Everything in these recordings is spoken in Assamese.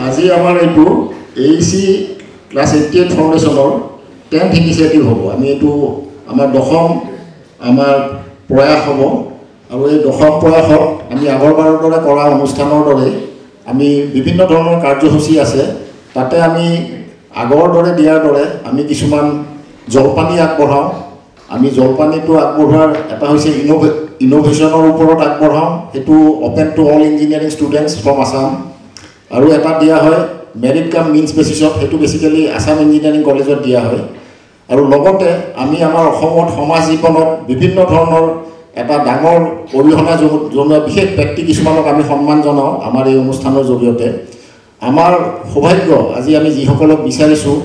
আজি আমাৰ এইটো AEC ক্লাছ 88 ফাউণ্ডেশ্যনৰ 10th ইনিচিয়েটিভ হ'ব। আমি এইটো আমাৰ 10ম আমাৰ প্ৰয়াস হ'ব আৰু এই 10ম প্ৰয়াসত আমি আগৰবাৰৰ দৰে কৰা অনুষ্ঠানৰ দৰে আমি বিভিন্ন ধৰণৰ কাৰ্যসূচী আছে। তাতে আমি আগৰ দৰে দিয়াৰ দৰে আমি কিছুমান জলপানী আগবঢ়াওঁ। আমি জলপানীটো আগবঢ়োৱাৰ এটা হৈছে ইনোভেশ্যনৰ ওপৰত আগবঢ়াওঁ, সেইটো open to all engineering students from Assam. আৰু এটা দিয়া হয় মেৰিট কাম মিনছ বেচিছত, সেইটো বেচিকেলি আছাম ইঞ্জিনিয়াৰিং কলেজত দিয়া হয়। আৰু লগতে আমি আমাৰ অসমত সমাজ জীৱনত বিভিন্ন ধৰণৰ এটা ডাঙৰ অৰিহণা জনোৱা বিশেষ ব্যক্তি কিছুমানক আমি সন্মান জনাওঁ আমাৰ এই অনুষ্ঠানৰ জৰিয়তে। আমাৰ সৌভাগ্য আজি আমি যিসকলক বিচাৰিছোঁ,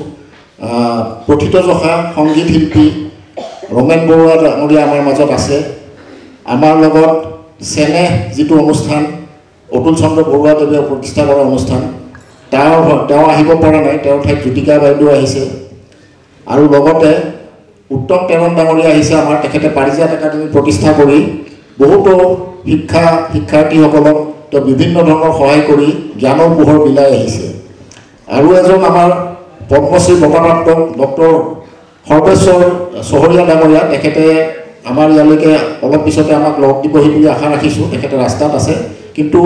প্ৰথিতযশা সংগীত শিল্পী ৰমেন বৰুৱা ডাঙৰীয়া আমাৰ মাজত আছে। আমাৰ লগত চেনেহ যিটো অনুষ্ঠান অতুল চন্দ্ৰ বৰুৱাদেৱে প্ৰতিষ্ঠা কৰা অনুষ্ঠান, তেওঁ আহিব পৰা নাই, তেওঁৰ ঠাইত জ্যোতিকা বাইদেউ আহিছে। আৰু লগতে উত্তম তেৰণ ডাঙৰীয়া আহিছে আমাৰ, তেখেতে পাৰিজাত একাডেমি প্ৰতিষ্ঠা কৰি বহুতো শিক্ষাৰ্থীসকলক তেওঁ বিভিন্ন ধৰণৰ সহায় কৰি জ্ঞানৰ পোহৰ বিলাই আহিছে। আৰু এজন আমাৰ পদ্মশ্ৰী বঁটাপ্ৰাপ্ত ডক্টৰ সৰ্বেশ্বৰ চহৰীয়া ডাঙৰীয়া, তেখেতে আমাৰ ইয়ালৈকে অলপ পিছতে আমাক লগ দিবহি বুলি আশা ৰাখিছোঁ। তেখেতে ৰাস্তাত আছে, কিন্তু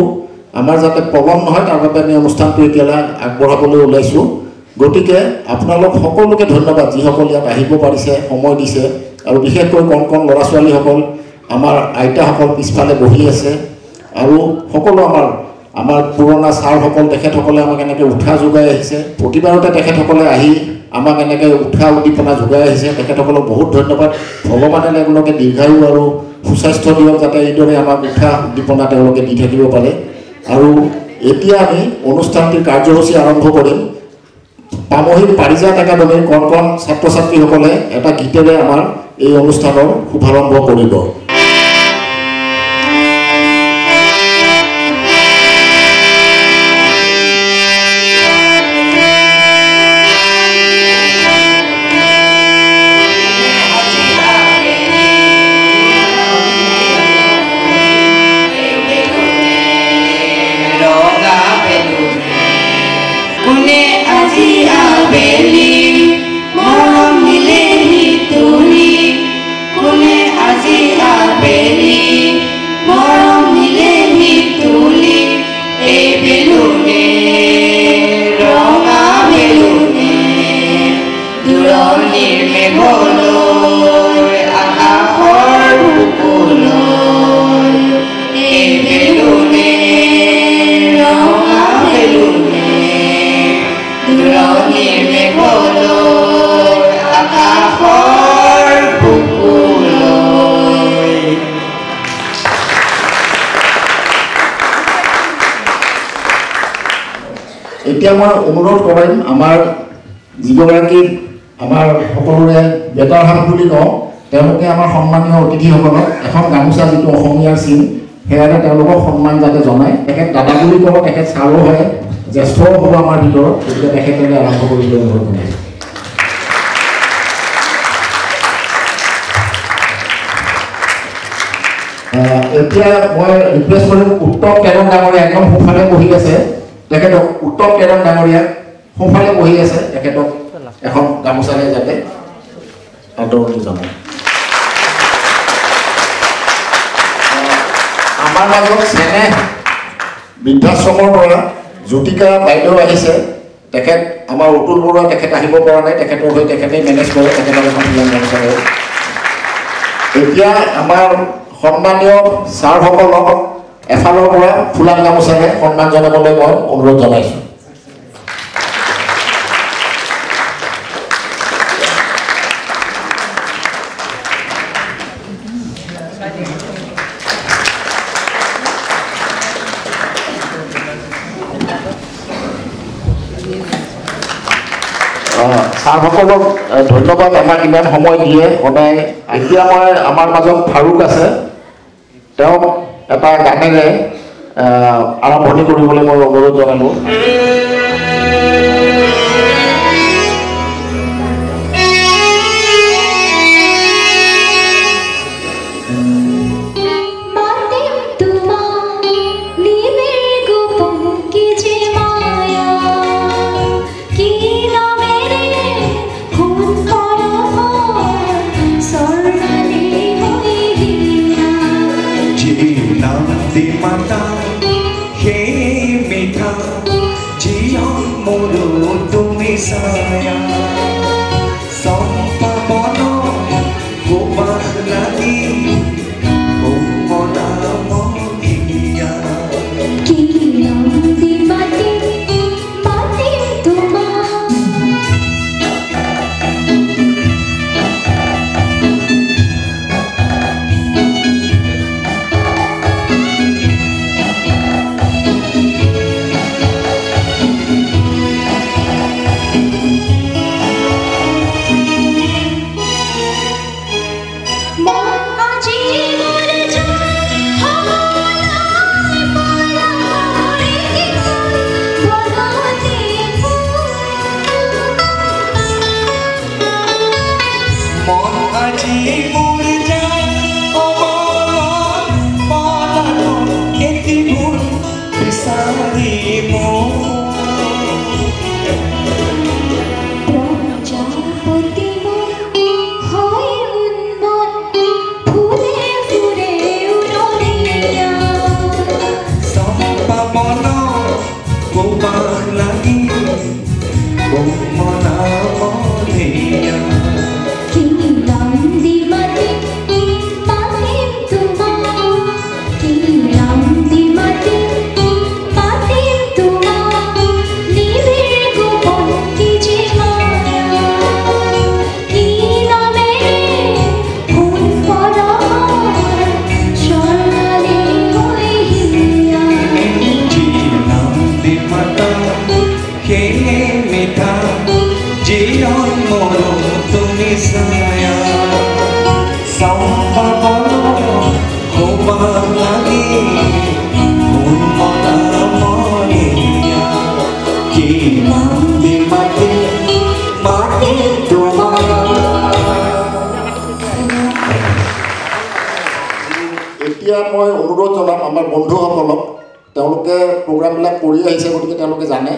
আমাৰ যাতে পলম নহয় তাৰ বাবে আমি অনুষ্ঠানটো এতিয়ালৈ আগবঢ়াবলৈ ওলাইছোঁ। গতিকে আপোনালোক সকলোকে ধন্যবাদ যিসকল ইয়াত আহিব পাৰিছে, সময় দিছে। আৰু বিশেষকৈ কণ কণ ল'ৰা ছোৱালীসকল, আমাৰ আইতাসকল পিছফালে বহি আছে, আৰু সকলো আমাৰ পুৰণা ছাৰসকল, তেখেতসকলে আমাক এনেকৈ উৎসাহ যোগাই আহিছে। প্ৰতিবাৰতে তেখেতসকলে আহি আমাক এনেকৈ উৎসাহ উদ্দীপনা যোগাই আহিছে। তেখেতসকলক বহুত ধন্যবাদ। ভগৱানে তেওঁলোকে দীৰ্ঘায়ু আৰু সুস্বাস্থ্য দিয়ক, যাতে এইদৰে আমাক উৎসাহ উদ্দীপনা তেওঁলোকে দি থাকিব পাৰে। আৰু এতিয়া আমি অনুষ্ঠানটিৰ কাৰ্যসূচী আৰম্ভ কৰিম। পামহিৰ পাৰিজাত একাডেমীৰ কণ কণ ছাত্ৰ ছাত্ৰীসকলে এটা গীতেৰে আমাৰ এই অনুষ্ঠানৰ শুভাৰম্ভ কৰিব। এতিয়া মই অনুৰোধ কৰিম আমাৰ যিগৰাকী আমাৰ সকলোৰে বেটাৰ হাত বুলি কওঁ, তেওঁলোকে আমাৰ সন্মানীয় অতিথিসকলক এখন গামোচা, যিটো অসমীয়াৰ চিন, সেয়াৰে তেওঁলোকক সন্মান যাতে জনায়। তেখেত দাদা বুলি ক'ব, তেখেত ছাৰো হয়, জ্যেষ্ঠও হ'ব আমাৰ ভিতৰত। গতিকে তেখেতে আৰম্ভ কৰিবলৈ অনুৰোধ জনাইছোঁ। এতিয়া মই ৰিকুৱেষ্ট কৰিম উত্তম তেৰণ ডাঙৰীয়া, একদম সোঁফালে বহি আছে, তেখেতক উত্তম তেৰণ ডাঙৰীয়া সোঁফালে বহি আছে, তেখেতক এখন গামোচাৰে যাতে আদৰণি জনায়। আমাৰ মাজত চেনেহ বৃদ্ধাশ্ৰমৰ পৰা জ্যোতিকা বাইদেউ আহিছে। তেখেত আমাৰ অতুল বৰুৱা, তেখেত আহিব পৰা নাই, তেখেতৰ হৈ তেখেতেই মেনেজ কৰে, তেখেতক এখন গামোচাৰে। এতিয়া আমাৰ সন্মানীয় ছাৰসকলক এফালৰ পৰা ফুলাম গামোচাৰে সন্মান জনাবলৈ মই অনুৰোধ জনাইছোঁ। ছাৰসকলক ধন্যবাদ, আমাক ইমান সময় দিয়ে সদায়। এতিয়া আমাৰ মাজত ফাৰুক আছে, তেওঁক এটা গানেৰে আৰম্ভণি কৰিবলৈ মই অনুৰোধ জনালোঁ। মায়া দি মাতা সেই মিঠা জীবন মোৰো তুমি ছায়া চম্পা বন সুবাস লাগি মনা মহিয়া কি নাম দি মাতি তোমার এতিয়া মই অনুৰোধ জনাম আমাৰ বন্ধুসকলক তেওঁলোকে প্ৰগ্ৰামবিলাক কৰি আহিছে গতিকে তেওঁলোকে জানে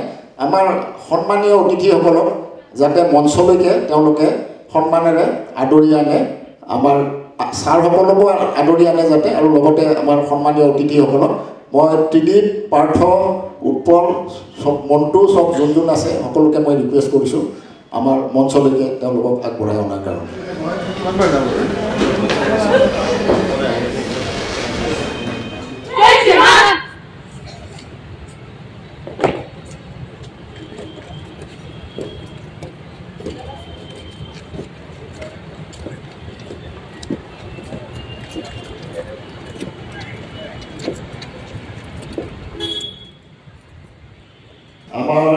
আমাৰ সন্মানীয় অতিথিসকলক যাতে মঞ্চলৈকে তেওঁলোকে সন্মানেৰে আদৰি আনে আমাৰ ছাৰসকলকো আদৰি আনে যাতে আৰু লগতে আমাৰ সন্মানীয় অতিথিসকলক মই ত্ৰিদীপ পাৰ্থ উৎপল চব মন্টু চব যোন আছে সকলোকে মই ৰিকুৱেষ্ট কৰিছোঁ আমাৰ মঞ্চলৈকে তেওঁলোকক আগবঢ়াই অনাৰ কাৰণে আমাৰ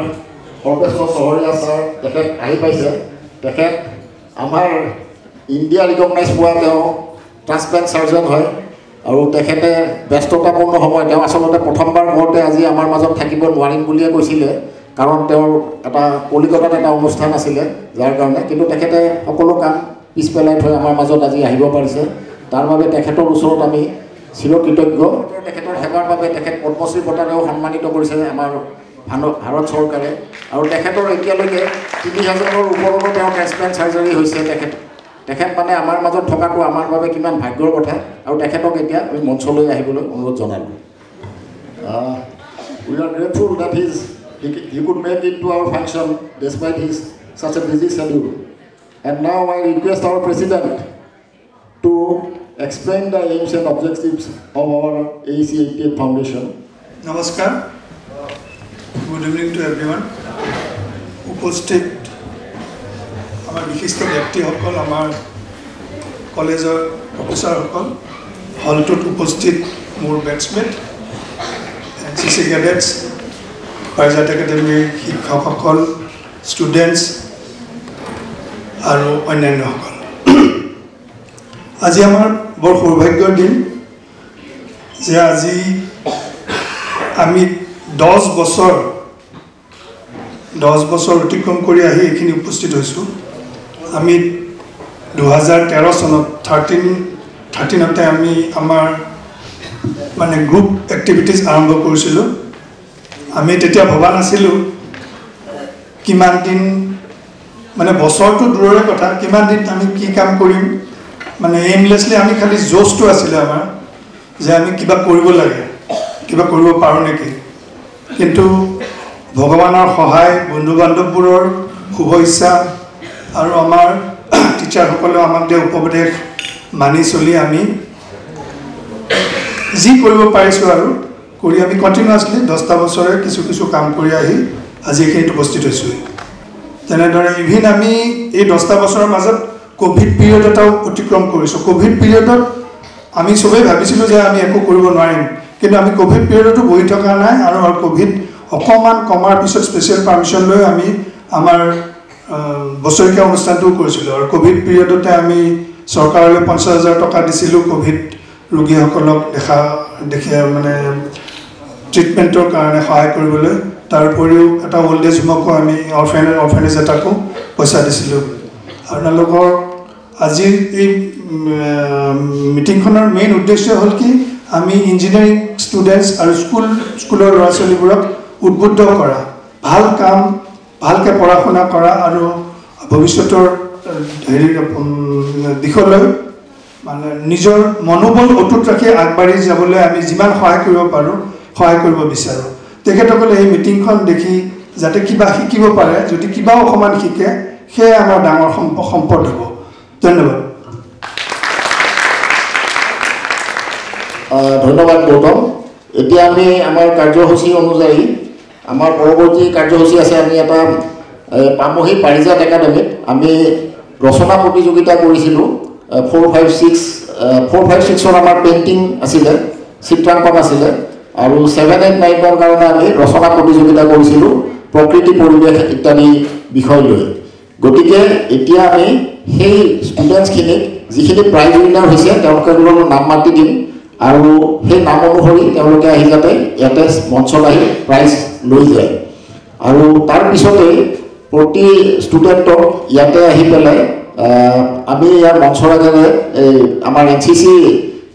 সৰ্বেশ্বৰ চহৰীয়া ছাৰ তেখেত আহি পাইছে তেখেত আমাৰ ইণ্ডিয়া ৰিকগনাইজ পোৱা তেওঁ ট্ৰান্সপ্লেণ্ট চাৰ্জন হয় আৰু তেখেতে ব্যস্ততাপূৰ্ণ সময় তেওঁ আচলতে প্ৰথমবাৰ ঘৰতে আজি আমাৰ মাজত থাকিব নোৱাৰিম বুলিয়ে কৈছিলে কাৰণ তেওঁৰ এটা কলিকতাত এটা অনুষ্ঠান আছিলে যাৰ কাৰণে কিন্তু তেখেতে সকলো কাম পিছ পেলাই থৈ আমাৰ মাজত আজি আহিব পাৰিছে তাৰ বাবে তেখেতৰ ওচৰত আমি চিৰকৃতজ্ঞ তেখেতৰ সেৱাৰ বাবে তেখেত পদ্মশ্ৰী বঁটাৰেও সন্মানিত কৰিছে আমাৰ ভাৰত চৰকাৰে আৰু তেখেতৰ এতিয়ালৈকে ৩,০০০ৰ ওপৰতো তেওঁ ট্ৰান্সপ্লেণ্ট চাৰ্জাৰী হৈছে তেখেত মানে আমাৰ মাজত থকাটো আমাৰ বাবে কিমান ভাগ্যৰ কথা আৰু তেখেতক এতিয়া আমি মঞ্চলৈ আহিবলৈ অনুৰোধ জনালোঁ we are grateful that he could make it to our function despite his such a busy schedule and now I request our president to explain the aims and objectives of our AEC 88 Foundation. Namaskar. Good evening to everyone. উপস্থিত আমাৰ বিশিষ্ট ব্যক্তিসকল আমাৰ কলেজৰ প্ৰফেচৰসকল হলটোত উপস্থিত মোৰ বেটছমেট NCC কেডেটছ পাৰিজাত একাডেমীৰ শিক্ষকসকল ষ্টুডেণ্টছ আৰু অন্যান্যসকল আজি আমাৰ বৰ সৌভাগ্যৰ দিন যে আজি আমি 10 বছৰ অতিক্ৰম কৰি আহি এইখিনি উপস্থিত হৈছোঁ আমি 2013 চনত 13তে আমি আমাৰ মানে গ্ৰুপ এক্টিভিটিজ আৰম্ভ কৰিছিলোঁ আমি তেতিয়া ভবা নাছিলোঁ কিমান দিন মানে বছৰটো দূৰৰে কথা কিমান দিন আমি কি কাম কৰিম মানে এইমলেছলি আমি খালি জোচটো আছিলে আমাৰ যে আমি কিবা কৰিব লাগে কিবা কৰিব পাৰোঁ নেকি কিন্তু ভগৱানৰ সহায় বন্ধু বান্ধৱবোৰৰ শুভ ইচ্ছা আৰু আমাৰ টিচাৰসকলেও আমাক দিয়া উপদেশ মানি চলি আমি যি কৰিব পাৰিছোঁ আৰু কৰি আমি কণ্টিনিউৱাছলি 10টা বছৰে কিছু কাম কৰি আহি আজি এইখিনিত উপস্থিত হৈছোঁ তেনেদৰে ইভিন আমি এই 10টা বছৰৰ মাজত কোভিড পিৰিয়ড এটাও অতিক্ৰম কৰিছোঁ কোভিড পিৰিয়ডত আমি সবেই ভাবিছিলোঁ যে আমি একো কৰিব নোৱাৰিম কিন্তু আমি কোভিড পিৰিয়ডতো বহি থকা নাই আৰু কোভিড অকণমান কমাৰ পিছত স্পেচিয়েল পাৰ্মিশ্যন লৈ আমি আমাৰ বছৰীয়া অনুষ্ঠানটো কৰিছিলোঁ আৰু কোভিড পিৰিয়ডতে আমি চৰকাৰলৈ 50,000 টকা দিছিলোঁ কোভিড ৰোগীসকলক দেখি মানে ট্ৰিটমেণ্টৰ কাৰণে সহায় কৰিবলৈ তাৰ উপৰিও এটা ওল্ড এজ হোমকো আমি অৰ্ফেনেজ এটাকো পইচা দিছিলোঁ আপোনালোকৰ আজিৰ এই মিটিংখনৰ মেইন উদ্দেশ্য হ'ল কি আমি ইঞ্জিনিয়াৰিং ষ্টুডেণ্টছ আৰু স্কুলৰ ল'ৰা ছোৱালীবোৰক উদ্বুদ্ধ কৰা ভাল কাম ভালকৈ পঢ়া শুনা কৰা আৰু ভৱিষ্যতৰ দিশলৈ মানে নিজৰ মনোবল অটুট ৰাখি আগবাঢ়ি যাবলৈ আমি যিমান সহায় কৰিব পাৰোঁ সহায় কৰিব বিচাৰোঁ তেখেতসকলে এই মিটিংখন দেখি যাতে কিবা শিকিব পাৰে যদি কিবাও অকণমান শিকে সেয়ে আমাৰ ডাঙৰ সম্পদ হ'ব ধন্যবাদ ধন্যবাদ গৌতম এতিয়া আমি আমাৰ কাৰ্যসূচী অনুযায়ী আমাৰ পৰৱৰ্তী কাৰ্যসূচী আছে আমি এটা পামহি পাৰিজাত একাডেমীত আমি ৰচনা প্ৰতিযোগিতা কৰিছিলোঁ 4-5-6ৰ আমাৰ পেইণ্টিং আছিলে চিত্ৰাংকন আছিলে আৰু 7-8-9ৰ কাৰণে আমি ৰচনা প্ৰতিযোগিতা কৰিছিলোঁ প্ৰকৃতি পৰিৱেশ ইত্যাদি বিষয় লৈ গতিকে এতিয়া আমি সেই ষ্টুডেণ্টছখিনিক যিখিনি প্ৰাইজ উইনাৰ হৈছে তেওঁলোকৰ নাম মাতি দিম আৰু সেই নাম অনুসৰি তেওঁলোকে আহি যাতে ইয়াতে মঞ্চত আহি প্ৰাইজ লৈ যায় আৰু তাৰ পিছতে প্ৰতি ষ্টুডেণ্টক ইয়াতে আহি পেলাই আমি ইয়াৰ মঞ্চৰ আগেৰে আমাৰ NCC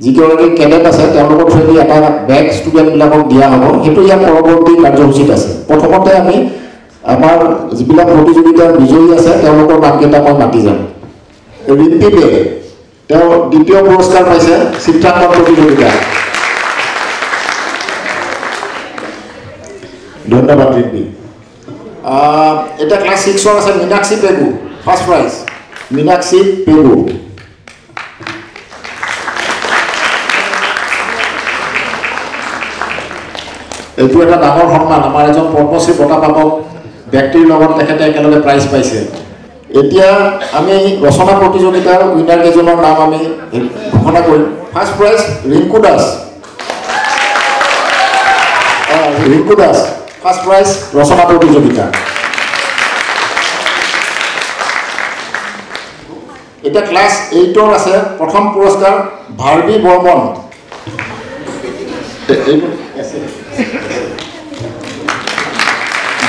যিগৰাকী কেডেট আছে তেওঁলোকৰ থ্ৰুদি এটা বেগ ষ্টুডেণ্টবিলাকক দিয়া হ'ব সেইটো ইয়াৰ পৰৱৰ্তী কাৰ্যসূচীত আছে প্ৰথমতে আমি আমাৰ যিবিলাক প্ৰতিযোগিতাৰ বিজয়ী আছে তেওঁলোকৰ নামকেইটা মই মাতি যাম ৰিম্পি দে তেওঁ দ্বিতীয় পুৰস্কাৰ পাইছে চিত্ৰাংকন প্ৰতিযোগিতা ধন্যবাদ ৰিম্পি এটা ক্লাছ 6ৰ আছে মীনাক্ষী পেগু ফাৰ্ষ্ট প্ৰাইজ মীনাক্ষী পেগু এইটো এটা ডাঙৰ সন্মান আমাৰ এজন পদ্মশ্ৰী বঁটা প্ৰাপক ব্যক্তিৰ লগত তেখেতে একেলগে প্ৰাইজ পাইছে এতিয়া আমি ৰচনা প্ৰতিযোগিতাৰ উইনাৰ কেইজনৰ নাম আমি ঘোষণা কৰিম first prize Rinku Das first prize ৰচনা প্ৰতিযোগিতা এটা ক্লাছ 8ৰ আছে প্ৰথম পুৰস্কাৰ ভাৰ্বী বৰ্মন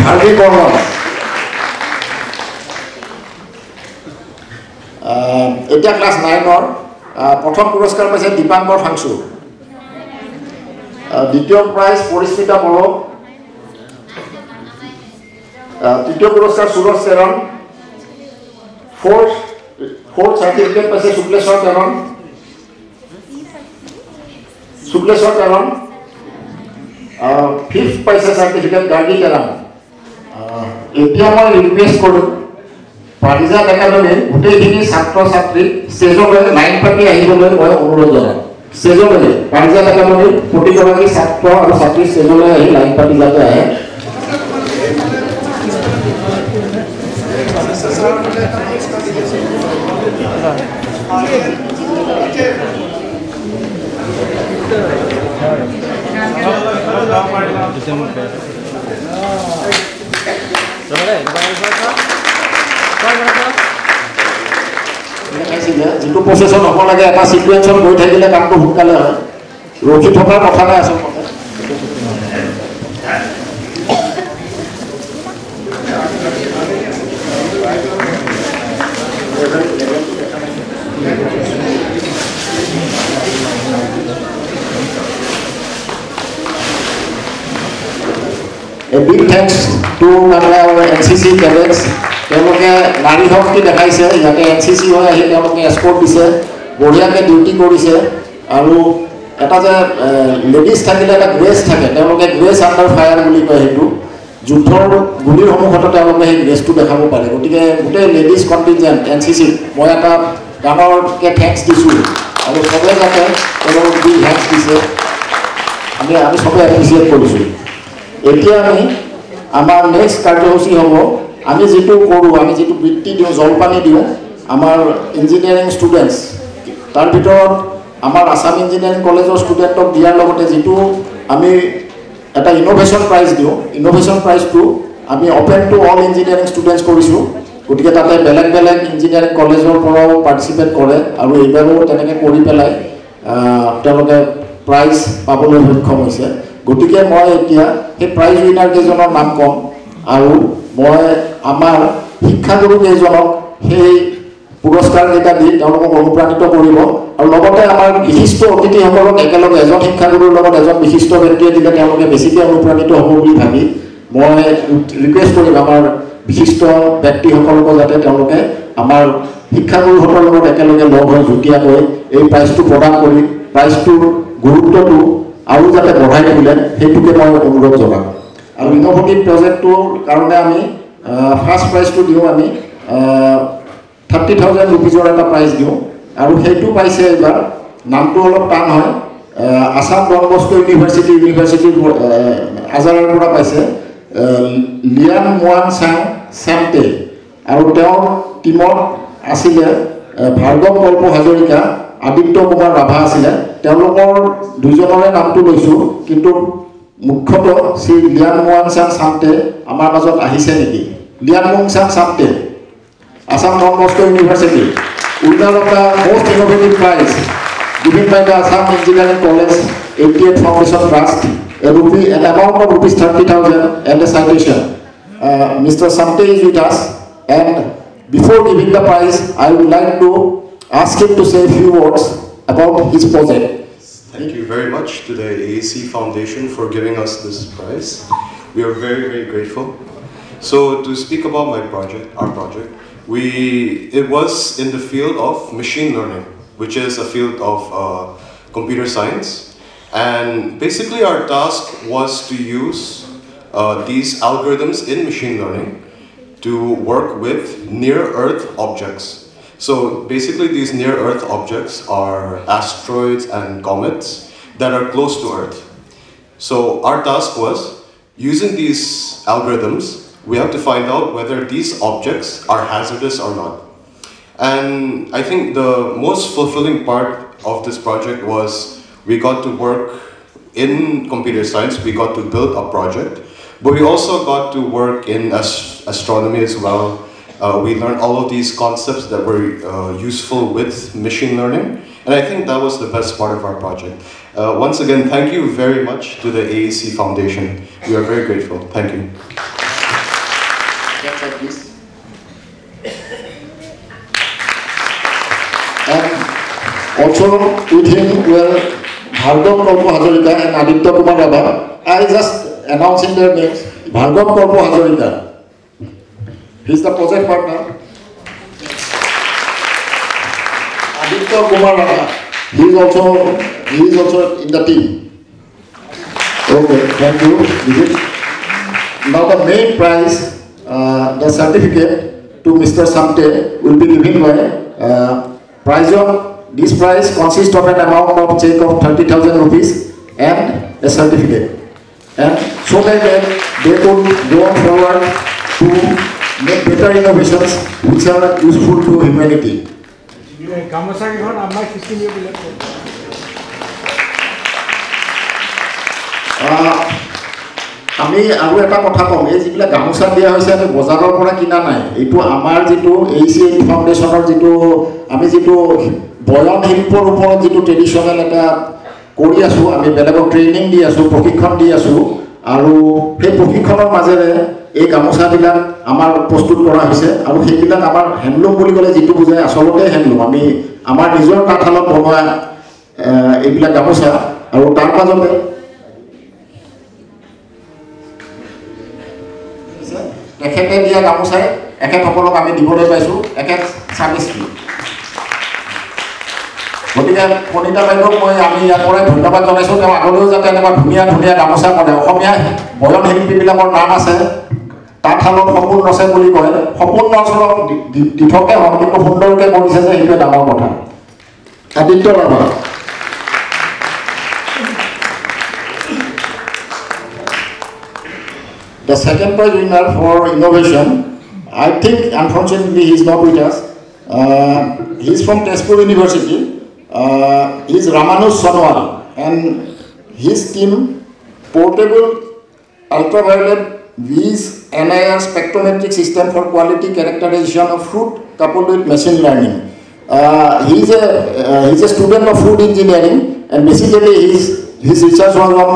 ভাৰ্বী বৰ্মন এতিয়া ক্লাছ 9ৰ প্ৰথম পুৰস্কাৰ পাইছে দীপাংকৰ ফাংচু দ্বিতীয় প্ৰাইজ পৰিস্মিতা বড়ো তৃতীয় পুৰস্কাৰ সুৰজ চেৰণ ফ'ৰ্থ চাৰ্টিফিকেট পাইছে শুক্লেশ্বৰ তেৰণ ফিফ্থ পাইছে চাৰ্টিফিকেট গাৰ্গী তেৰাম এতিয়া মই ৰিকুৱেষ্ট কৰোঁ পাৰিজাত একাডেমীৰ গোটেইখিনি ছাত্ৰ ছাত্ৰীক ষ্টেজলৈ লাইন পাতি আহিবলৈ মই অনুৰোধ জনাম ষ্টেজলৈ পাৰিজাত একাডেমীৰ প্ৰতিগৰাকী ছাত্ৰ আৰু ছাত্ৰী ষ্টেজলৈ আহি লাইন পাতি যাতে আহে যিটো প্ৰচেছন হ'ব লাগে এটা চিকুৱেঞ্চত গৈ থাকিলে কামটো সোনকালে হয় ৰখি থকাৰ কথা নাই আচলতে A big thanks to our NCC cadets. তেওঁলোকে নাৰী শক্তি দেখাইছে ইয়াতে NCC হৈ আহি তেওঁলোকে এস্কৰ্ট দিছে বঢ়িয়াকৈ ডিউটি কৰিছে আৰু এটা যে লেডিজ থাকিলে এটা গ্ৰেছ থাকে তেওঁলোকে গ্ৰেছ আণ্ডাৰ ফায়াৰ বুলি কয় সেইটো যুদ্ধৰ গুলিৰ সন্মুখত তেওঁলোকে সেই গ্ৰেছটো দেখাব পাৰে গতিকে গোটেই লেডিজ কণ্টিনজেণ্ট NCC মই এটা ডাঙৰকৈ থেংকছ দিছোঁ আৰু চবে যাতে তেওঁলোকক দি থেংকছ দিছে আমি চবে এপ্ৰিচিয়েট কৰিছোঁ এতিয়া আমি আমাৰ নেক্সট কাৰ্যসূচী হ'ব আমি যিটো কৰোঁ আমি যিটো বৃত্তি দিওঁ জলপানী দিওঁ আমাৰ ইঞ্জিনিয়াৰিং ষ্টুডেণ্টছ তাৰ ভিতৰত আমাৰ আসাম ইঞ্জিনিয়াৰিং কলেজৰ ষ্টুডেণ্টক দিয়াৰ লগতে যিটো আমি এটা ইনোভেশ্যন প্ৰাইজ দিওঁ ইনোভেশ্যন প্ৰাইজটো আমি open to all engineering students কৰিছোঁ গতিকে তাতে বেলেগ বেলেগ ইঞ্জিনিয়াৰিং কলেজৰ পৰাও পাৰ্টিচিপেট কৰে আৰু এইবাৰো তেনেকৈ কৰি পেলাই তেওঁলোকে প্ৰাইজ পাবলৈ সক্ষম হৈছে গতিকে মই এতিয়া সেই প্ৰাইজ উইনাৰ কেইজনৰ নাম ক'ম আৰু মই আমাৰ শিক্ষাগুৰু কেইজনক সেই পুৰস্কাৰকেইটা দি তেওঁলোকক অনুপ্ৰাণিত কৰিব আৰু লগতে আমাৰ বিশিষ্ট অতিথিসকলক একেলগে এজন শিক্ষাগুৰুৰ লগত এজন বিশিষ্ট ব্যক্তিয়ে দিলে তেওঁলোকে বেছিকৈ অনুপ্ৰাণিত হ'ব বুলি ভাবি মই ৰিকুৱেষ্ট কৰিম আমাৰ বিশিষ্ট ব্যক্তিসকলকো যাতে তেওঁলোকে আমাৰ শিক্ষাগুৰুসকলৰ লগত একেলগে লগ হৈ যুটীয়াকৈ এই প্ৰাইজটো প্ৰদান কৰি প্ৰাইজটোৰ গুৰুত্বটো আৰু যাতে বঢ়াই তোলে সেইটোকে মই অনুৰোধ জনাম আৰু ইনোভেটিভ প্ৰজেক্টটোৰ কাৰণে আমি ফাৰ্ষ্ট প্ৰাইজটো দিওঁ আমি 30,000 rupeesৰ এটা প্ৰাইজ দিওঁ আৰু সেইটো পাইছে এইবাৰ নামটো অলপ টান হয় আসাম ডন বস্কো ইউনিভাৰ্চিটিৰ আজাৰাৰ পৰা পাইছে লিয়ান মোৱান চাং চামটে আৰু তেওঁৰ টীমত আছিলে ভাৰ্গৱ কল্প হাজৰিকা আদিত্য কুমাৰ ৰাভা আছিলে তেওঁলোকৰ দুজনৰে নামটো লৈছোঁ কিন্তু মুখ্যতঃ শ্ৰী লিয়ান মোৱান চাং চামটে আমাৰ মাজত আহিছে নেকি লিয়ান মোৱান চাং চামটে Assam Don Bosco University, winner of the most innovative prize given by the Assam Engineering College 88th Foundation Trust, an amount of rupees 30,000 and a citation. Mr. Samte is with us, and before giving the prize, I would like to ask him to say a few words about his project. Thank you very much to the AAC Foundation for giving us this prize. We are very, very grateful. So to speak about my project, our project, it was in the field of machine learning, which is a field of computer science. And basically our task was to use these algorithms in machine learning to work with near-Earth objects. So basically these near-Earth objects are asteroids and comets that are close to Earth. So our task was, using these algorithms, we have to find out whether these objects are hazardous or not. And I think the most fulfilling part of this project was we got to work in computer science, we got to build a project, but we also got to work in astronomy as well. We learned all of these concepts that were useful with machine learning, and I think that was the best part of our project. Once again, thank you very much to the AAC Foundation. We are very grateful. Thank you. And also with him were Bhargav Kalpo Hazarika and Aditya Kumar Rabha. I just announcing their names. Bhargav Kalpo Hazarika. He is the project partner. Aditya Kumar Rabha. He is also in the team. Okay, thank you. Now the main prize, the certificate to Mr. Samte will be given by this prize consists of an amount of check of 30,000 rupees and a certificate. And so that they could go forward to make better innovations which are useful to humanity. আমি আৰু এটা কথা কম এই যিবিলাক গামোচা দিয়া হৈছে আমি বজাৰৰ পৰা কিনা নাই এইটো আমাৰ যিটো ACA ফাউণ্ডেশ্যনৰ যিটো আমি যিটো বয়ন শিল্পৰ ওপৰত যিটো ট্ৰেডিশ্যনেল এটা কৰি আছোঁ আমি বেলেগক ট্ৰেইনিং দি আছোঁ প্ৰশিক্ষণ দি আছোঁ আৰু সেই প্ৰশিক্ষণৰ মাজেৰে এই গামোচাবিলাক আমাৰ প্ৰস্তুত কৰা হৈছে আৰু সেইবিলাক আমাৰ হেণ্ডলুম বুলি ক'লে যিটো বুজায় আচলতে হেণ্ডলুম আমি আমাৰ নিজৰ তাঁতশালত বনোৱা এইবিলাক গামোচা আৰু তাৰ মাজতে তেখেতে দিয়া গামোচাই এখেতসকলক আমি দিবলৈ পাইছোঁ এখেত 26 গতিকে কণিতা বাইদেউক মই আমি ইয়াৰ পৰাই ধন্যবাদ জনাইছোঁ তেওঁ আগলৈও যাতে এনেকুৱা ধুনীয়া ধুনীয়া গামোচা কৰে অসমীয়া বয়ন শিল্পীবিলাকৰ নাম আছে তাঁতশালত সপোন ৰচে বুলি কয় সপোন নচলক দিঠকে হওক কিন্তু সুন্দৰকৈ কৰিছে যে সেইটোৱে ডাঙৰ কথা Aditya Rabha The second prize winner for innovation, I think unfortunately he is not with us. He is from Tezpur University. He is Ramanuj Sonwal and his team portable ultraviolet V's NIR spectrometric system for quality characterization of fruit coupled with machine learning. He is a student of food engineering and basically his research was on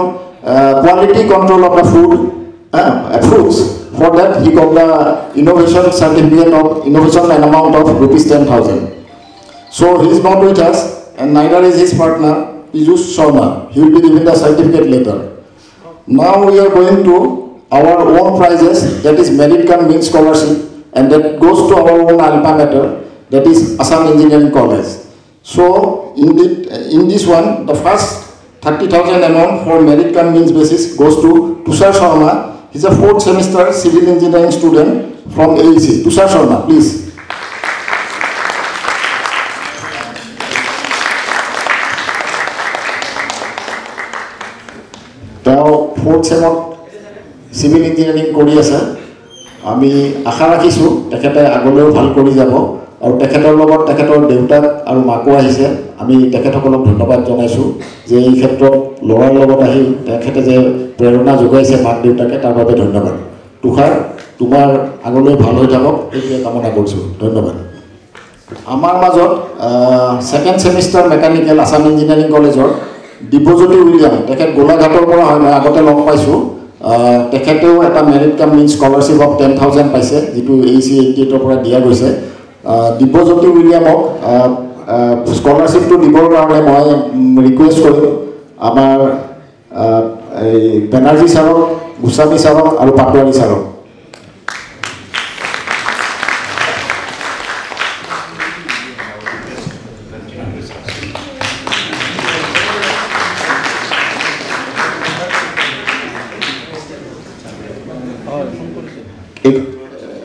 quality control of the fruits. For that he got the innovation certificate of innovation and amount of ₹10,000. So he is not with us and neither is his partner Piyush Sharma. He will be given the certificate later. Now we are going to our own prizes, that is merit cum means scholarship, and that goes to our own alma mater, that is Assam Engineering College. So in this one, the first 30,000 amount for merit cum means basis goes to Tushar Sharma. He is a 4th semester civil engineering student from AEC. Tushar Sharma, please. তেওঁ 4th semester civil engineering কৰি আছে আমি আশা ৰাখিছোঁ তেখেতে আগলৈও ভাল কৰি যাব আৰু তেখেতৰ লগত তেখেতৰ দেউতাক আৰু মাকো আহিছে আমি তেখেতসকলক ধন্যবাদ জনাইছোঁ যে এই ক্ষেত্ৰত ল'ৰাৰ লগত আহি তেখেতে যে প্ৰেৰণা যোগাইছে মাক দেউতাকে তাৰ বাবে ধন্যবাদ তুষাৰ তোমাৰ আগলৈ ভাল হৈ থাকক এইটোৱে কামনা কৰিছোঁ ধন্যবাদ আমাৰ মাজত 2nd semester mechanical Assam engineering কলেজৰ দিব্যজ্যোতি উইলিয়াম তেখেত গোলাঘাটৰ পৰা হয় মই আগতে লগ পাইছোঁ তেখেতেও এটা মেৰিট কাম মিন স্কলাৰশ্বিপ অফ 10,000 পাইছে যিটো AC 88ৰ পৰা দিয়া গৈছে দিব্যজ্যোতি উইলিয়ামক স্কলাৰশ্বিপটো দিবৰ কাৰণে মই ৰিকুৱেষ্ট কৰিম আমাৰ এই বেনাৰ্জী ছাৰক গোস্বামী ছাৰক আৰু পাটোৱাৰী ছাৰক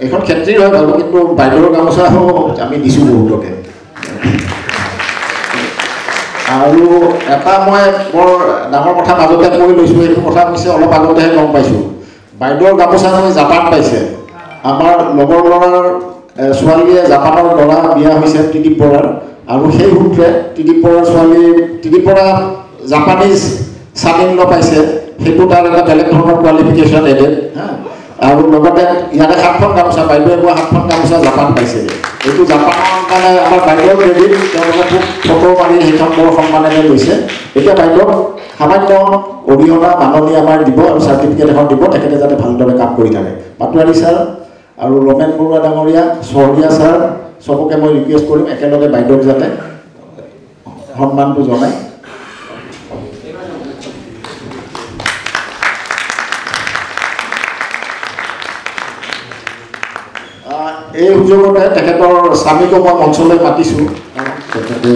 এখন ক্ষেত্ৰীৰ হয় বাৰু কিন্তু বাইদেউৰ গামোচা আমি দিছোঁ বহুতকে আৰু এটা মই বৰ ডাঙৰ কথা মাজতে কৈ লৈছোঁ এইটো কথা হৈছে অলপ আগতেহে গম পাইছোঁ বাইদেউৰ গামোচা আমি জাপান পাইছে আমাৰ লগৰ ল'ৰাৰ ছোৱালীয়ে জাপানৰ ল'ৰা বিয়া হৈছে ত্ৰিদীপ বৰাৰ আৰু সেই সূত্ৰে ত্ৰিদীপ বৰাৰ ছোৱালী ত্ৰিদীপ বৰা জাপানিজ স্বাধীন পাইছে সেইটো তাৰ এটা বেলেগ ধৰণৰ কোৱালিফিকেশ্যন এডেড আৰু লগতে ইয়াতে 7খন গামোচা বাইদেৱে কোৱা 7খন গামোচা জাপান পাইছে এইটো জাপানৰ মানে আমাৰ বাইদেউৰ ক্ৰেডিট তেওঁলোকে খুব ফটো মাৰি সেইখন বৰ সন্মানেৰে লৈছে এতিয়া বাইদেউ সামান্য অৰিহণা মাননি আমাৰ দিব আৰু চাৰ্টিফিকেট এখন দিব তেখেতে যাতে ভালদৰে কাম কৰি থাকে পাটোৱাৰী ছাৰ আৰু ৰমেন বৰুৱা ডাঙৰীয়া শৰ্মীয়া ছাৰ চবকে মই ৰিকুৱেষ্ট কৰিম একেলগে বাইদেউক যাতে সন্মানটো জনায় এই সুযোগতে তেখেতৰ স্বামীকো মই মঞ্চলৈ মাতিছোঁ তেখেতে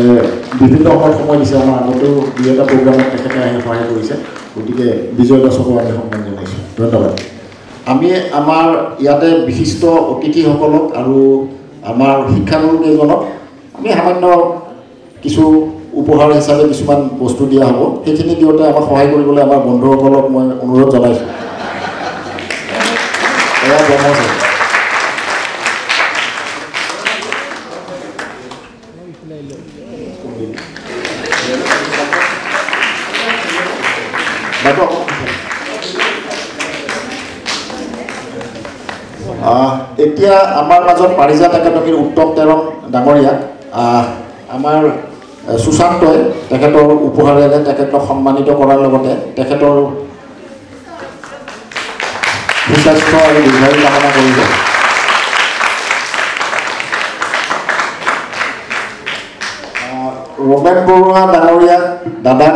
বিভিন্ন সময় দিছে আমাৰ আগতেও দুই এটা প্ৰগ্ৰামত তেখেতে আহি সহায় কৰিছে গতিকে বিজয় দাসকো আমি সন্মান জনাইছোঁ ধন্যবাদ আমি আমাৰ ইয়াতে বিশিষ্ট অতিথিসকলক আৰু আমাৰ শিক্ষাগুৰু কেইজনক আমি সামান্য কিছু উপহাৰ হিচাপে কিছুমান বস্তু দিয়া হ'ব সেইখিনি দিওঁতে আমাক সহায় কৰিবলৈ আমাৰ বন্ধুসকলক মই অনুৰোধ জনাইছোঁ এয়া ব্ৰহ্মচাৰী এতিয়া আমাৰ মাজত পাৰিজাত একাডেমীৰ উত্তম তেৰণ ডাঙৰীয়াক আমাৰ সুশান্তই তেখেতৰ উপহাৰেৰে তেখেতক সন্মানিত কৰাৰ লগতে তেখেতৰ সুস্বাস্থ্য আৰু দীৰ্ঘায়ু কামনা কৰিব ৰমেন বৰুৱা ডাঙৰীয়াক দাদাক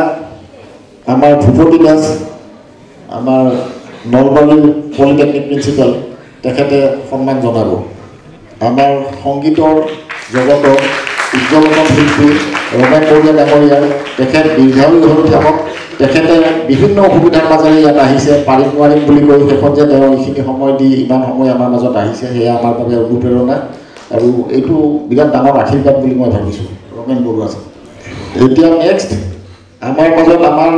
আমাৰ ভূপতি দাস আমাৰ নলবাৰী পলিটেকনিক প্ৰিন্সিপাল তেখেতে সন্মান জনাব আমাৰ সংগীতৰ জগতৰ উজ্জ্বলতম শিল্পী ৰমেন বৰুৱা ডাঙৰীয়াৰ তেখেত দীৰ্ঘায়ু হৈ থাকক তেখেতে বিভিন্ন অসুবিধাৰ মাজেৰে ইয়াত আহিছে পাৰিম নোৱাৰিম বুলি কৈ শেষত যে তেওঁ এইখিনি সময় দি ইমান সময় আমাৰ মাজত আহিছে সেয়া আমাৰ বাবে অনুপ্ৰেৰণা আৰু এইটো বিৰাট ডাঙৰ আশীৰ্বাদ বুলি মই ভাবিছোঁ ৰমেন বৰুৱা এতিয়া নেক্সট আমাৰ মাজত আমাৰ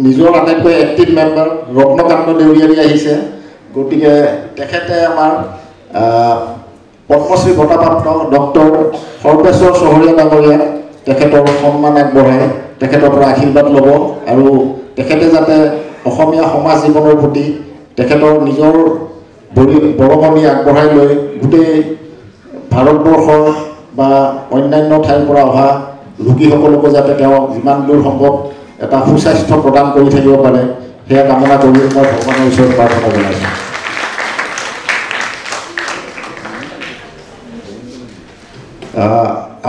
নিজৰ আটাইতকৈ এক্টিভ মেম্বাৰ ৰত্নকান্ত দেউৰীয়ানী আহিছে গতিকে তেখেতে আমাৰ পদ্মশ্ৰী বঁটাপ্ৰাপ্ত ডক্টৰ সৰ্বেশ্বৰ চহৰীয়া ডাঙৰীয়া তেখেতৰ সন্মান আগবঢ়াই তেখেতৰ পৰা আশীৰ্বাদ ল'ব আৰু তেখেতে যাতে অসমীয়া সমাজ জীৱনৰ প্ৰতি তেখেতৰ নিজৰ বৰঙণি আগবঢ়াই লৈ গোটেই ভাৰতবৰ্ষৰ বা অন্যান্য ঠাইৰ পৰা অহা ৰোগীসকলকো যাতে তেওঁ যিমান দূৰ সম্ভৱ এটা সুস্বাস্থ্য প্ৰদান কৰি থাকিব পাৰে সেয়া কামনা কৰি মই ভগৱানৰ ওচৰত প্ৰাৰ্থনা জনাইছোঁ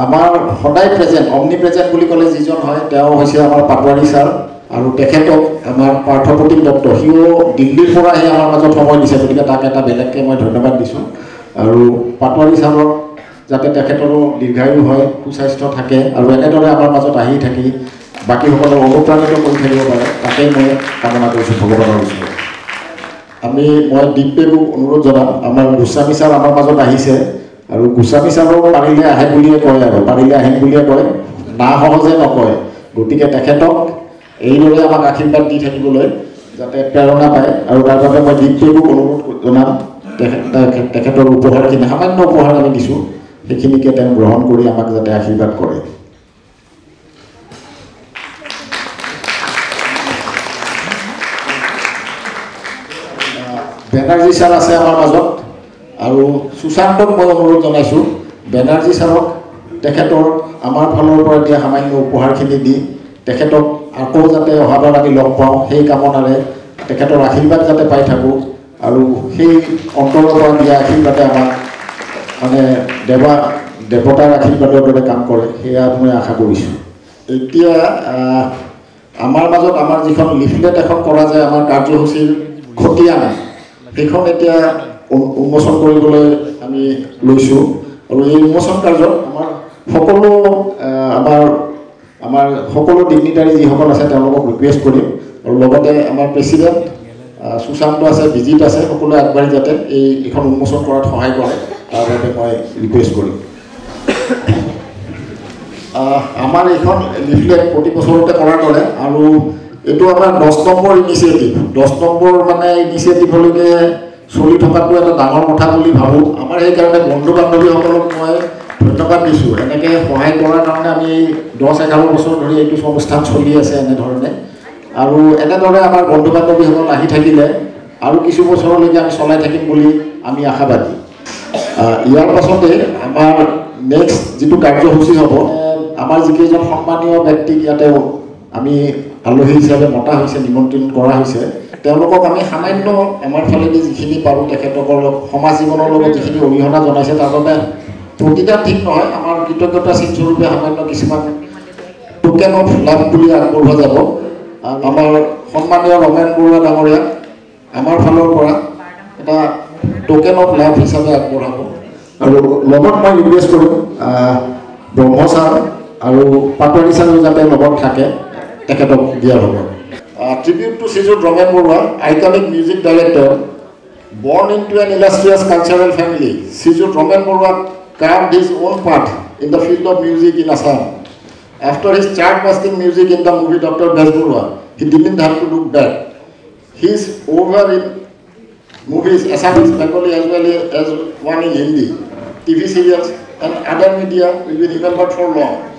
আমাৰ সদায় প্ৰেজেণ্ট অমনি প্ৰেজেণ্ট বুলি ক'লে যিজন হয় তেওঁ হৈছে আমাৰ পাটোৱাৰী ছাৰ আৰু তেখেতক আমাৰ পাৰ্থপ্ৰতীম দত্ত সিও দিল্লীৰ পৰা আহি আমাৰ মাজত সময় দিছে গতিকে তাক এটা বেলেগকৈ মই ধন্যবাদ দিছোঁ আৰু পাটোৱাৰী ছাৰক যাতে তেখেতৰো দীৰ্ঘায়ু হয় সুস্বাস্থ্য থাকে আৰু এনেদৰে আমাৰ মাজত আহি থাকি বাকীসকলক অনুপ্ৰাণিত কৰি থাকিব পাৰে তাকেই মই কামনা কৰিছোঁ ভগৱানৰ ওচৰত মই দীপদেৱক অনুৰোধ জনাম আমাৰ গোস্বামী ছাৰ আমাৰ মাজত আহিছে আৰু গোস্বামী ছাৰক পাৰিলে আহে বুলিয়ে কয় আৰু পাৰিলে আহিম বুলিয়ে কয় না সহজে নকয় গতিকে তেখেতক এইদৰে আমাক আশীৰ্বাদ দি থাকিবলৈ যাতে প্ৰেৰণা পায় আৰু তাৰ বাবে মই দীপদেৱক অনুৰোধ জনাম তেখেতৰ উপহাৰখিনি সামান্য উপহাৰ আমি দিছোঁ সেইখিনিকে তেওঁ গ্ৰহণ কৰি আমাক যাতে আশীৰ্বাদ কৰে বেনাৰ্জী ছাৰ আছে আমাৰ মাজত আৰু সুশান্তক মই অনুৰোধ জনাইছোঁ বেনাৰ্জী ছাৰক তেখেতৰ আমাৰ ফালৰ পৰা দিয়া সামান্য উপহাৰখিনি দি তেখেতক আকৌ যাতে অহাবাৰ আমি লগ পাওঁ সেই কামনাৰে তেখেতৰ আশীৰ্বাদ যাতে পাই থাকোঁ আৰু সেই অন্তৰৰ পৰা দিয়া আশীৰ্বাদে আমাক মানে দেৱতাৰ আশীৰ্বাদৰ দৰে কাম কৰে সেয়া মই আশা কৰিছোঁ এতিয়া আমাৰ মাজত আমাৰ যিখন লিফলেট এখন কৰা যায় আমাৰ কাৰ্যসূচীৰ খতিয়ান সেইখন এতিয়া উন্মোচন কৰিবলৈ আমি লৈছোঁ আৰু এই উন্মোচন কাৰ্যত আমাৰ সকলো ডিগনিটাৰী যিসকল আছে তেওঁলোকক ৰিকুৱেষ্ট কৰিম আৰু লগতে আমাৰ প্ৰেচিডেণ্ট সুশান্ত আছে বিজিত আছে সকলোৱে আগবাঢ়ি যাতে এইখন উন্মোচন কৰাত সহায় কৰে তাৰ বাবে মই ৰিকুৱেষ্ট কৰিম আমাৰ এইখন লিফলেট প্ৰতি বছৰতে কৰাৰ দৰে আৰু এইটো আমাৰ 10 নম্বৰ ইনিচিয়েটিভ 10 নম্বৰ মানে ইনিচিয়েটিভলৈকে চলি থকাটো এটা ডাঙৰ কথা বুলি ভাবোঁ আমাৰ সেইকাৰণে বন্ধু বান্ধৱীসকলক মই ধন্যবাদ দিছোঁ এনেকৈ সহায় কৰাৰ কাৰণে আমি 10-11 বছৰ ধৰি এইটো অনুষ্ঠান চলি আছে এনেধৰণে আৰু এনেদৰে আমাৰ বন্ধু বান্ধৱীসকল আহি থাকিলে আৰু কিছু বছৰলৈকে আমি চলাই থাকিম বুলি আমি আশাবাদী ইয়াৰ পাছতে আমাৰ নেক্সট যিটো কাৰ্যসূচী হ'ব আমাৰ যিকেইজন সন্মানীয় ব্যক্তিক ইয়াতে আমি আলহী হিচাপে মতা হৈছে নিমন্ত্ৰণ কৰা হৈছে তেওঁলোকক আমি সামান্য আমাৰ ফালেদি যিখিনি পাৰোঁ তেখেতসকলক সমাজ জীৱনৰ লগত যিখিনি অৰিহণা জনাইছে তাৰ বাবে প্ৰতিদান ঠিক নহয় আমাৰ কৃতজ্ঞতা চিনস্বৰূপে সামান্য কিছুমান টোকেন অফ লাভ বুলি আগবঢ়োৱা যাব আমাৰ সন্মানীয় ৰমেন বৰুৱা ডাঙৰীয়াক আমাৰ ফালৰ পৰা এটা টোকেন অফ লাভ হিচাপে আগবঢ়াব আৰু লগত মই ৰিকুৱেষ্ট কৰোঁ ব্ৰহ্ম ছাৰ আৰু পাটোৱাৰী ছাৰো যাতে লগত থাকে তেখেতক দিয়া হ'ব tribute to Srijut Romen Borua, iconic music director. Born into an illustrious cultural family, Srijut Romen Borua carved his own path in the field of music in Assam. After his chart-busting music in the movie Dr. Bezborua, he didn't have to look back. His over in movies, Assamese, Bengali as well as one in Hindi, TV serials and other media will be remembered for long.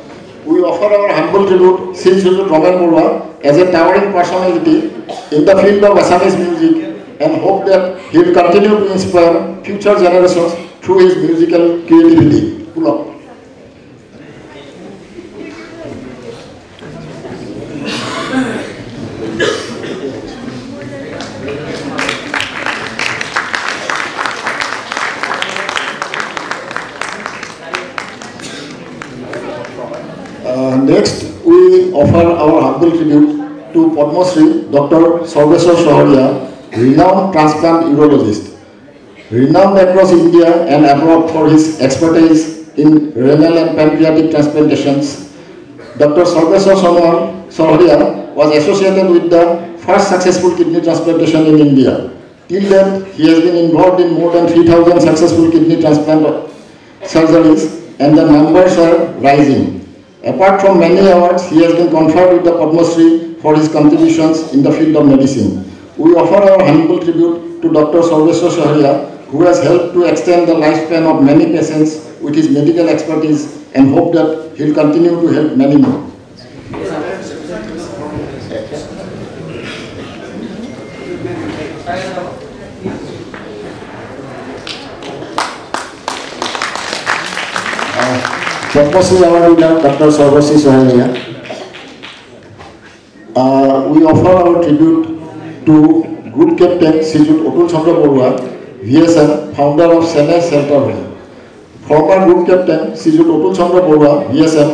We offer our humble tribute to Srijut Romen Borua as a towering personality in the field of Assamese music and hope that he will continue to inspire future generations through his musical creativity. Next, we offer our humble tribute to Padma Shri Dr. Sarveshwar Shaharia, renowned transplant urologist. Renowned across India and abroad for his expertise in renal and pancreatic transplantations, Dr. Sarveshwar Soharia was associated with the first successful kidney transplantation in India. Till then, he has been involved in more than 3,000 successful kidney transplant surgeries, and the numbers are rising. Apart from many awards, he has been conferred with the Padma Shri for his contributions in the field of medicine. We offer our humble tribute to Dr. Sarveshwar Soharia, who has helped to extend the lifespan of many patients with his medical expertise, and hope that he will continue to help many more. Padma Shri Award winner Dr. Sarveshwar Soharia. We offer our tribute to Group Captain Srijut Atul Chandra Borua, VSM, founder of Sene Center Home. Former Group Captain Srijut Atul Chandra Borua, VSM,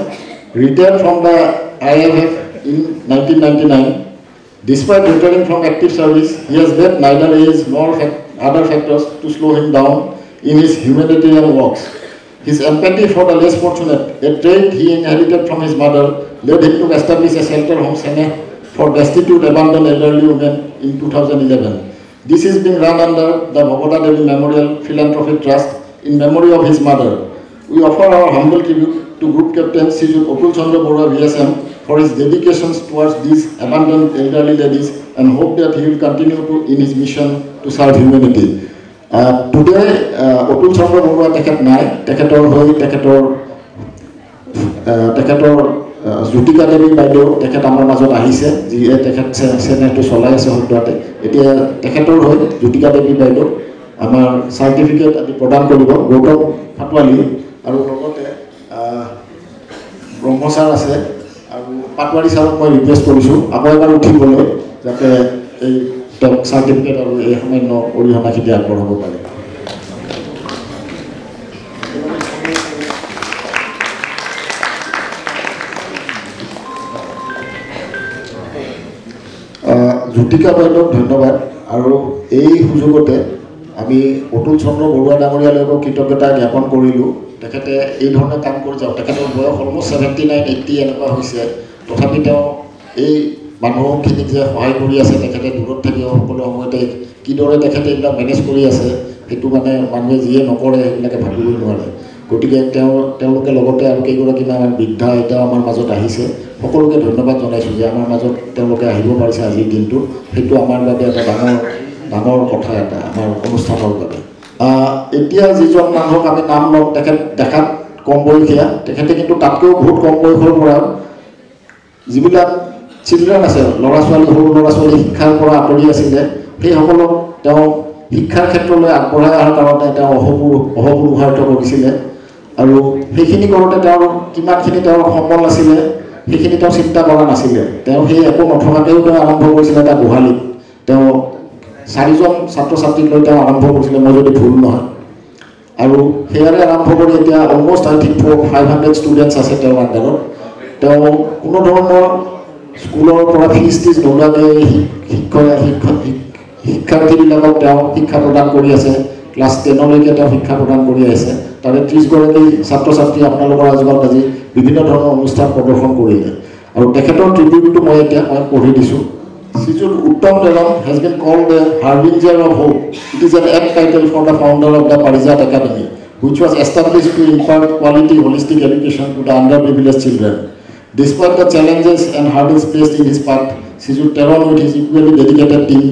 retired from the IFF in 1999. Despite retiring from active service, he has let neither age nor other factors to slow him down in his humanitarian works. His empathy for the less fortunate, a trait he inherited from his mother, led him to establish a shelter home for destitute abandoned elderly women in 2011. This is being run under the Bhabata Devi Memorial Philanthropic Trust in memory of his mother. We offer our humble tribute to Group Captain Srijut Atul Chandra Borua, VSM, for his dedications towards these abandoned elderly ladies, and hope that he will continue in his mission to serve humanity. Today, Atul Chandra Borua tekhet nai, tekhetor hoi, tekhetor Jutika Devi Baidew, tekhet amar majot ahise, ji tekhet Senate to solai ase hodoate. Etia tekhetor hoi, Jutika Devi Baidew, amar certificate adi prodan koribo, Gautam Patwali, aru logote Brahmosar ase, aru Patwali sarok moi request korisu, ako ebar uthi boloi, jate ei certificate aru ei samanyo orihona khiti agborhabo pare. Jutika Baidew ধন্যবাদ আৰু এই সুযোগতে আমি অতুল চন্দ্ৰ বৰুৱা ডাঙৰীয়ালৈও কৃতজ্ঞতা জ্ঞাপন কৰিলোঁ। তেখেতে এই ধৰণে কাম কৰি যাওক, তেখেতৰ বয়স অলমোষ্ট 79-80 এনেকুৱা হৈছে, তথাপি তেওঁ এই মানুহখিনিক যে সহায় কৰি আছে, তেখেতে দূৰত থাকিও সকলো সময়তে কিদৰে তেখেতে এইবিলাক মেনেজ কৰি আছে, সেইটো মানে মানুহে যিয়ে নকৰে সেইবিলাকে ভাবিবই নোৱাৰে। গতিকে তেওঁলোকে লগতে আৰু কেইগৰাকীমান আমাৰ বৃদ্ধা আইতাও আমাৰ মাজত আহিছে, সকলোকে ধন্যবাদ জনাইছোঁ যে আমাৰ মাজত তেওঁলোকে আহিব পাৰিছে আজিৰ দিনটো, সেইটো আমাৰ বাবে এটা ডাঙৰ কথা এটা আমাৰ অনুষ্ঠানৰ বাবে। এতিয়া যিজন মানুহক আমি নাম লওঁ, তেখেত দেখাত কম বয়সীয়া, তেখেতে কিন্তু তাতকৈও বহুত কম বয়সৰ পৰা যিবিলাক চিলড্ৰেন আছে, ল'ৰা ছোৱালী, সৰু ল'ৰা ছোৱালী শিক্ষাৰ পৰা আঁতৰি আছিলে, সেইসকলক তেওঁ শিক্ষাৰ ক্ষেত্ৰলৈ আগবঢ়াই অহাৰ কাৰণে তেওঁ অহপুৰুষাৰ্থ কৰিছিলে। আৰু সেইখিনি কৰোঁতে তেওঁৰ কিমানখিনি তেওঁৰ সম্বল আছিলে সেইখিনি তেওঁ চিন্তা কৰা নাছিলে। তেওঁ সেই একো নথকাকৈও তেওঁ আৰম্ভ কৰিছিলে এটা গোহালিত। তেওঁ 4জন ছাত্ৰ ছাত্ৰীক লৈ তেওঁ আৰম্ভ কৰিছিলে, মই যদি ভুল নহয়। আৰু সেয়াৰে আৰম্ভ কৰি এতিয়া অলমষ্ট আই থিংক 500 ষ্টুডেণ্টছ আছে তেওঁৰ আণ্ডাৰত। তেওঁ কোনো ধৰণৰ স্কুলৰ পৰা ফিজ টিজ নোলোৱাকৈ শিক্ষাৰ্থীবিলাকক তেওঁ শিক্ষা প্ৰদান কৰি আছে। ক্লাছ 10লৈকে তেওঁ শিক্ষা প্ৰদান কৰি আহিছে। তাৰে 30গৰাকী ছাত্ৰ ছাত্ৰী আপোনালোকৰ আগত আজি বিভিন্ন ধৰণৰ অনুষ্ঠান প্ৰদৰ্শন কৰিলে। আৰু তেখেতৰ ট্ৰিবিউটটো মই পঢ়ি দিছোঁ। Srijut Uttam Teram has been called the Harbinger of Hope. It is an apt title for the founder of the Parijat Academy, which was established to impart quality holistic education to the underprivileged children. Despite the challenges and hurdles placed in his path, Srijut Teram with his equally dedicated team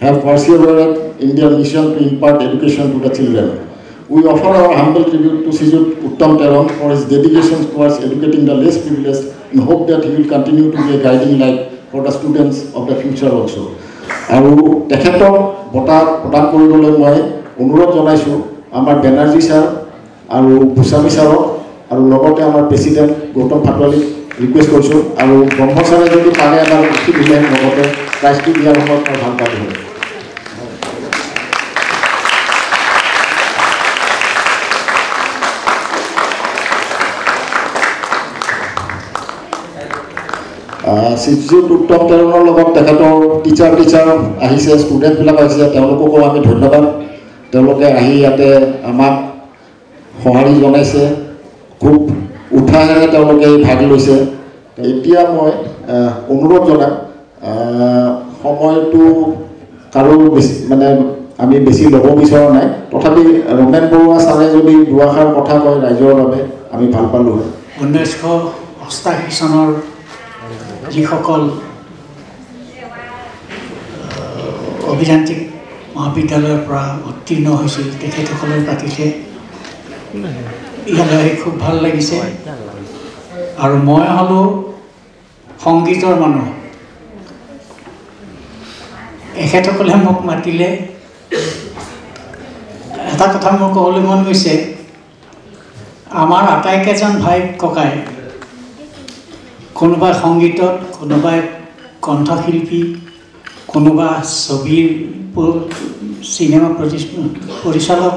have persevered in their mission to impart education to the children. We offer our humble tribute to Srijut Uttam Teram for his dedication towards educating the less privileged, and hope that he will continue to be a guiding light for the students of the future also. আৰু তেখেতক বঁটা প্ৰদান কৰিবলৈ মই অনুৰোধ জনাইছোঁ আমাৰ বেনাৰ্জী ছাৰ আৰু গোস্বামী ছাৰক, আৰু লগতে আমাৰ প্ৰেচিডেণ্ট গৌতম ফাটৱালীক ৰিকুৱেষ্ট কৰিছোঁ। আৰু ব্ৰহ্ম ছাৰে যদি পাৰে এবাৰ উঠি দিলে লগতে প্ৰাইজটো দিয়াৰ সময়ত মই ভাল পালোঁ হয়। Srijut Uttam Teramৰ লগত তেখেতৰ টিচাৰ আহিছে, ষ্টুডেণ্টবিলাক আহিছে, তেওঁলোককো আমি ধন্যবাদ। তেওঁলোকে আহি ইয়াতে আমাক সঁহাৰি জনাইছে, খুব উৎসাহেৰে তেওঁলোকে ভাগ লৈছে। এতিয়া মই অনুৰোধ জনাম সময়টো কাৰো বেছি মানে আমি বেছি ল'ব বিচৰা নাই তথাপি ৰমেন বৰুৱা ছাৰে যদি দুআষাৰ কথা কয় ৰাইজৰ বাবে আমি ভাল পালোঁ হয় 1988 চনৰ যিসকল অভিযান্ত্ৰিক মহাবিদ্যালয়ৰ পৰা উত্তীৰ্ণ হৈছিল তেখেতসকলে পাতিছে ইয়ালৈ খুব ভাল লাগিছে আৰু মই হ'লোঁ সংগীতৰ মানুহ এখেতসকলে মোক মাতিলে এটা কথা মোৰ ক'বলৈ মন গৈছে আমাৰ আটাইকেইজন ভাই ককাই কোনোবাই সংগীতত কোনোবাই কণ্ঠশিল্পী কোনোবা ছবিৰ চিনেমা পৰিচালক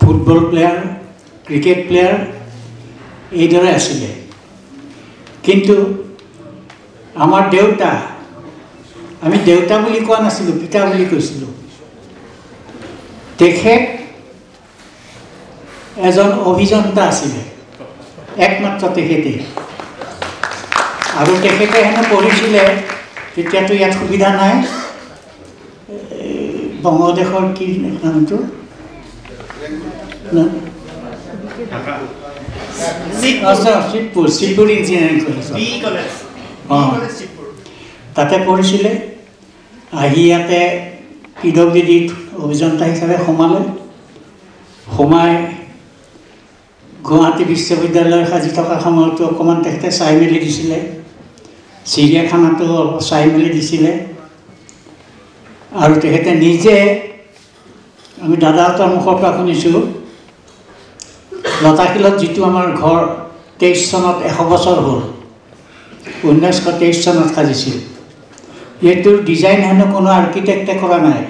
ফুটবল প্লেয়াৰ ক্ৰিকেট প্লেয়াৰ এইদৰে আছিলে কিন্তু আমাৰ দেউতা আমি দেউতা বুলি কোৱা নাছিলোঁ পিতা বুলি কৈছিলোঁ তেখেত এজন অভিযন্তা আছিলে একমাত্ৰ তেখেতে আৰু তেখেতে হেনো পঢ়িছিলে তেতিয়াতো ইয়াত সুবিধা নাই বংগদেশৰ কি নামটো শিৱপুৰ ইঞ্জিনিয়াৰিং কলেজ তাতে পঢ়িছিলে আহি ইয়াতে PWDত অভিযন্তা হিচাপে সোমাই গুৱাহাটী বিশ্ববিদ্যালয় সাজি থকা সময়তো অকণমান তেখেতে চাই মেলি দিছিলে চিৰিয়াখানাটো অলপ চাই মেলি দিছিলে আৰু তেখেতে নিজে আমি দাদাহঁতৰ মুখৰ পৰা শুনিছোঁ লতাশিলত যিটো আমাৰ ঘৰ 23 চনত 100 বছৰ হ'ল 1923 চনত সাজিছিল এইটোৰ ডিজাইন হেনো কোনো আৰ্কিটেক্টে কৰা নাই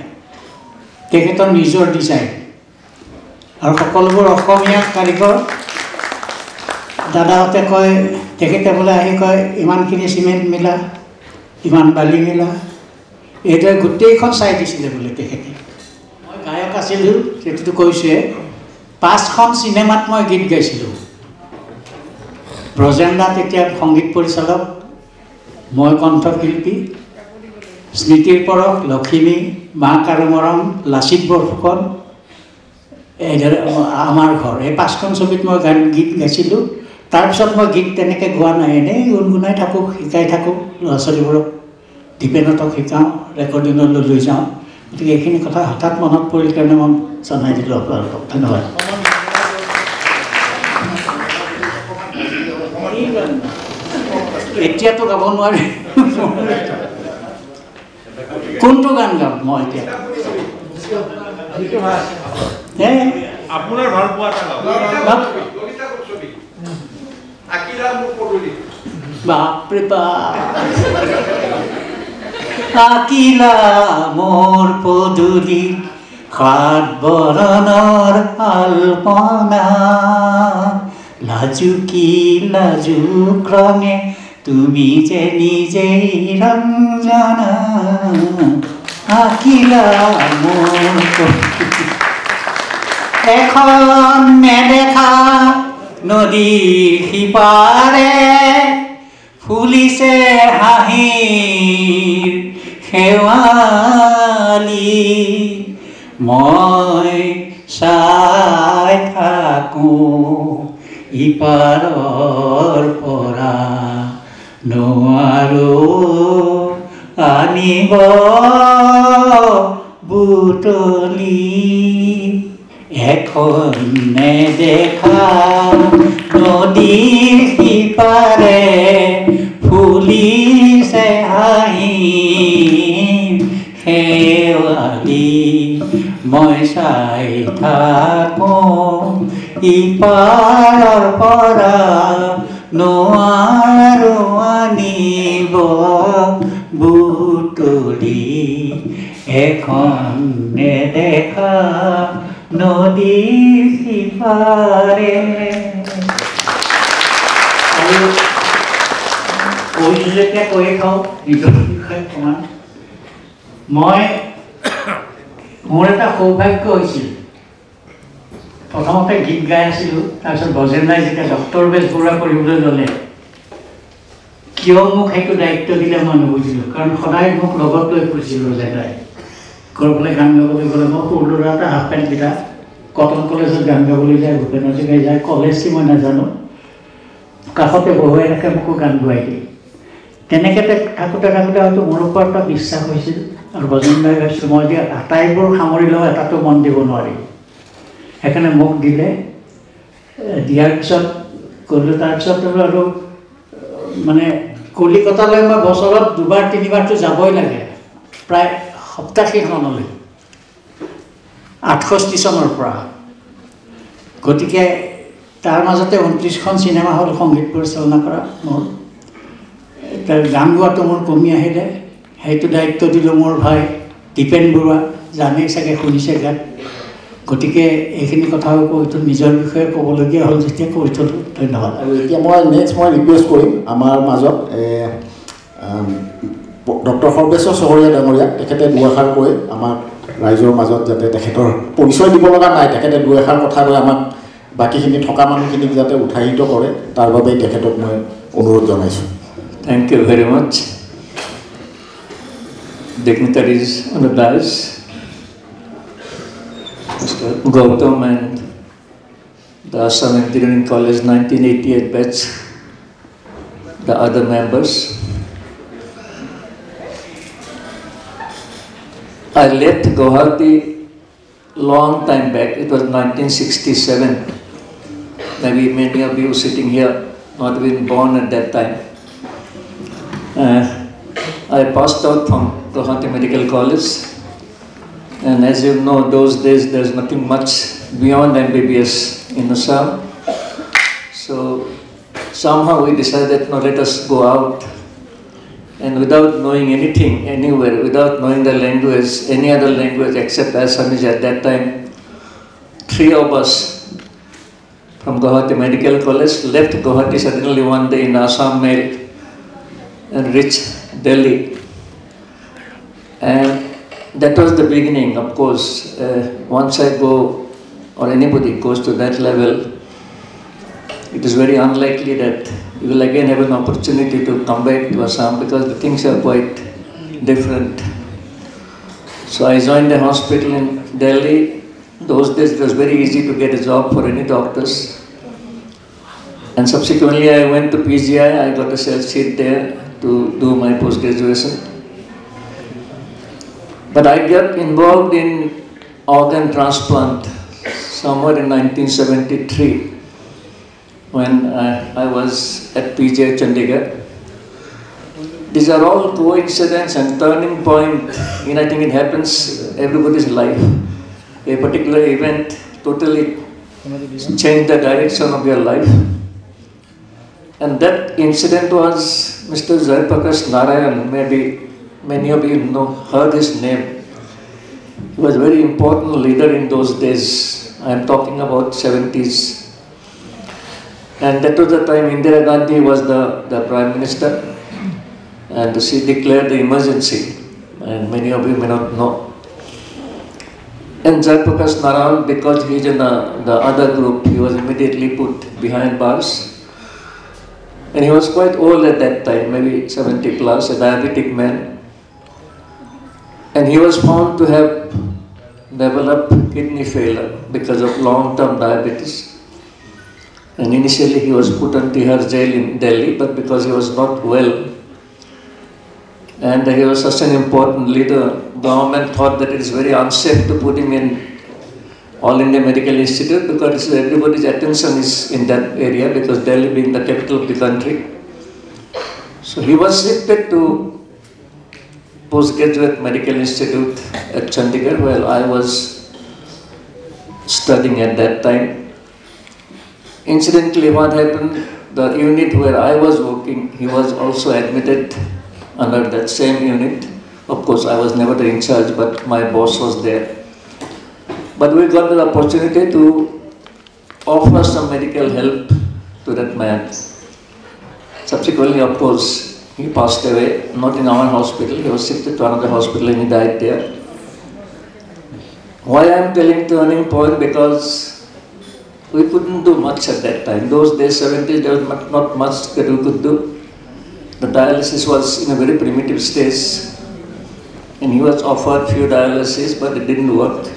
তেখেতৰ নিজৰ ডিজাইন আৰু সকলোবোৰ অসমীয়া কাৰিকৰ দাদাহঁতে কয় তেখেতে বোলে আহি কয় ইমানখিনি চিমেণ্ট মিলা ইমান বালি মিলা এইদৰে গোটেইখন চাই দিছিলে বোলে তেখেতে মই গায়ক আছিলোঁ সেইটোতো কৈছোঁৱে 5খন চিনেমাত মই গীত গাইছিলোঁ ব্ৰজেন্দা তেতিয়া সংগীত পৰিচালক মই কণ্ঠশিল্পী স্মৃতিৰ পৰশ লখিমী মা কাৰো মৰম লাচিত বৰফুকন এইদৰে আমাৰ ঘৰ এই 5খন ছবিত মই গীত গাইছিলোঁ তাৰপিছত মই গীত তেনেকৈ গোৱা নাই এনেই গুণগুণাই থাকোঁ শিকাই থাকোঁ ল'ৰা ছোৱালীবোৰক দীপেনহঁতক শিকাওঁ ৰেকৰ্ডিঙলৈ লৈ যাওঁ গতিকে এইখিনি কথা হঠাৎ মনত পৰিল কাৰণে মই জনাই দিলোঁ আপোনালোকক ধন্যবাদ এতিয়াতো গাব নোৱাৰি কোনটো গান গাম মই এতিয়া আপোনাৰ ভাল পোৱা বাপৰে বাপ আকিলা মোৰ পদূলি সাত বৰণৰ আলপনা লাজুকী লাজুক ৰঙে তুমি যে নিজেই ৰঞ্জনা আকিলা মোৰ এখন নেদেখা নদীৰ সিপাৰে ফুলিছে হাঁহিৰ শেৱালি মই চাই থাকোঁ ইপাৰৰ পৰা নোৱাৰোঁ আনিব বুটলি এখন নেদেখা নদীৰ সিপাৰে ফুলিছে হাঁহিৰ শেৱালি মই চাই থাকোঁ ইপাৰৰ পৰা নোৱাৰোঁ আনিব বুটলি এখন নেদেখা নদীৰ সিপাৰে আৰু কৈছোঁ যেতিয়া কৈ খাওঁ নিজৰ বিষয়ে অকণমান মই মোৰ এটা সৌভাগ্য হৈছিল প্ৰথমতে গীত গাই আছিলোঁ তাৰপিছত ব্ৰজেন্দ্ৰাই যেতিয়া ডক্টৰ বেজবৰুৱা কৰিবলৈ ল'লে কিয় মোক সেইটো দায়িত্ব দিলে মই নুবুজিলোঁ, কাৰণ সদায় মোক লগত লৈ ফুৰিছিলোঁ জেগাই ঘৰলৈ গান গাবলৈ গ'লে। মই সৰু ল'ৰা এটা হাফ পেণ্ট পিন্ধা কটন কলেজত গান গাবলৈ যায়, ভূপেন হাজৰিকাই যায়, কলেজ কি মই নাজানো, কাষতে বহুৱাই ৰাখে, মোকো গান গোৱাই দিয়ে। তেনেকৈ থাকোঁতে থাকোঁতে হয়তো মোৰ ওপৰত এটা বিশ্বাস হৈছিল আৰু ভজন গাই ভাবিছোঁ মই এতিয়া আটাইবোৰ সামৰি লওঁ, এটাতো মন দিব নোৱাৰি। সেইকাৰণে মোক দিলে, দিয়াৰ পিছত গ'লোঁ। তাৰপিছত আৰু মানে কলিকতালৈ মই বছৰত 2-3বাৰটো যাবই লাগে, প্ৰায় সপ্তাহকেইখনলৈ 68 চনৰ পৰা। গতিকে তাৰ মাজতে 29খন চিনেমা হল সংগীত পৰিচালনা কৰা মোৰ। তাৰ গান গোৱাটো মোৰ কমি আহিলে, সেইটো দায়িত্ব দিলোঁ মোৰ ভাই দীপেন বৰুৱা, জানেই চাগে, শুনিছে গান। গতিকে এইখিনি কথাও কৈছোঁ, নিজৰ বিষয়ে ক'বলগীয়া হ'ল যেতিয়া কৈ থলোঁ। ধন্যবাদ। আৰু এতিয়া মই ৰিকুৱেষ্ট কৰিম আমাৰ মাজত ডক্টৰ সৰ্বেশ্বৰ চহৰীয়া ডাঙৰীয়া, তেখেতে দুআষাৰ কৈ আমাক ৰাইজৰ মাজত, যাতে তেখেতৰ পৰিচয় দিব লগা নাই, তেখেতে দুআষাৰ কথা কৈ আমাক বাকীখিনি থকা মানুহখিনিক যাতে উৎসাহিত কৰে, তাৰ বাবেই তেখেতক মই অনুৰোধ জনাইছোঁ। Thank you very much. Dignitaries on the dais, Mr. Gautam and the Assam Engineering College 1988 batch, the other members. I left Guwahati long time back. It was 1967. Maybe many of you sitting here not been born at that time. I passed out from Guwahati Medical College, and as you know, those days there's nothing much beyond MBBS in Assam. So somehow we decided, no, let us go out. And without knowing anything anywhere, without knowing the language, any other language except Assamese at that time, 3 of us from Guwahati Medical College left Guwahati suddenly one day in Assam Mail and reached Delhi. And that was the beginning. Of course, once I go, or anybody goes to that level, it is very unlikely that you will again have an opportunity to come back to Assam, because the things are quite different. So I joined a hospital in Delhi. Those days it was very easy to get a job for any doctors. And subsequently I went to PGI, I got a cell sheet there to do my post-graduation. But I got involved in organ transplant somewhere in 1973 when I was at PGI Chandigarh. These are all coincidence and turning point in, I think it happens everybody's life. A particular event totally changed the direction of your life. And that incident was Mr. Jaiprakash Narayan. Maybe many of you heard his name. He was a very important leader in those days. I am talking about 70s. And that was the time Indira Gandhi was the Prime Minister, and she declared the emergency, and many of you may not know. And Jaiprakash Narayan, because he is in the other group, he was immediately put behind bars. And he was quite old at that time, maybe 70 plus, a diabetic man. And he was found to have developed kidney failure because of long-term diabetes. And initially he was put on Tihar jail in Delhi, but because he was not well, and he was such an important leader, government thought that it is very unsafe to put him in All India Medical Institute, because everybody's attention is in that area, because Delhi being the capital of the country. So he was shifted to Postgraduate Medical Institute at Chandigarh, where I was studying at that time. Incidentally, what happened, the unit where I was working, he was also admitted under that same unit. Of course, I was never the in charge, but my boss was there. But we got the opportunity to offer some medical help to that man. Subsequently, of course, he passed away, not in our hospital, he was shifted to another hospital and he died there. Why I am telling turning point? Because we couldn't do much at that time. Those days, 70s, there was not much that we could do. the dialysis was in a very primitive stage, and he was offered few dialysis, but it didn't work.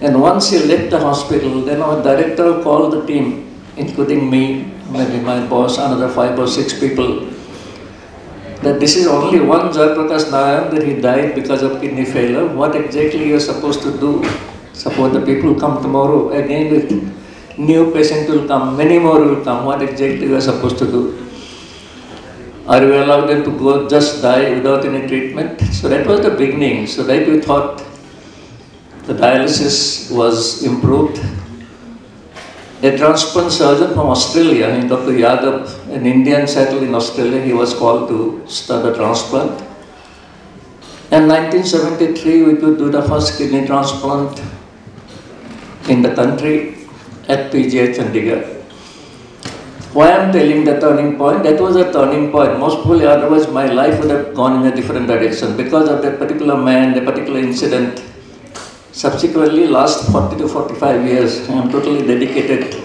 And once he left the hospital, then our director called the team, including me, maybe my boss, another 5 or 6 people, that this is only one Jayaprakash Narayan, that he died because of kidney failure. What exactly you are supposed to do? Suppose the people come tomorrow, again with new patient will come, many more will come. What exactly you are supposed to do? Are we allowed them to go just die without any treatment? So that was the beginning. So that we thought the dialysis was improved. A transplant surgeon from Australia, Dr. Yadav, an Indian settled in Australia, he was called to start a transplant. In 1973, we could do the first kidney transplant in the country at PGI Chandigarh. Why I am telling the turning point? That was a turning point. Most probably otherwise my life would have gone in a different direction because of that particular man, the particular incident. Subsequently, last 40 to 45 years, I am totally dedicated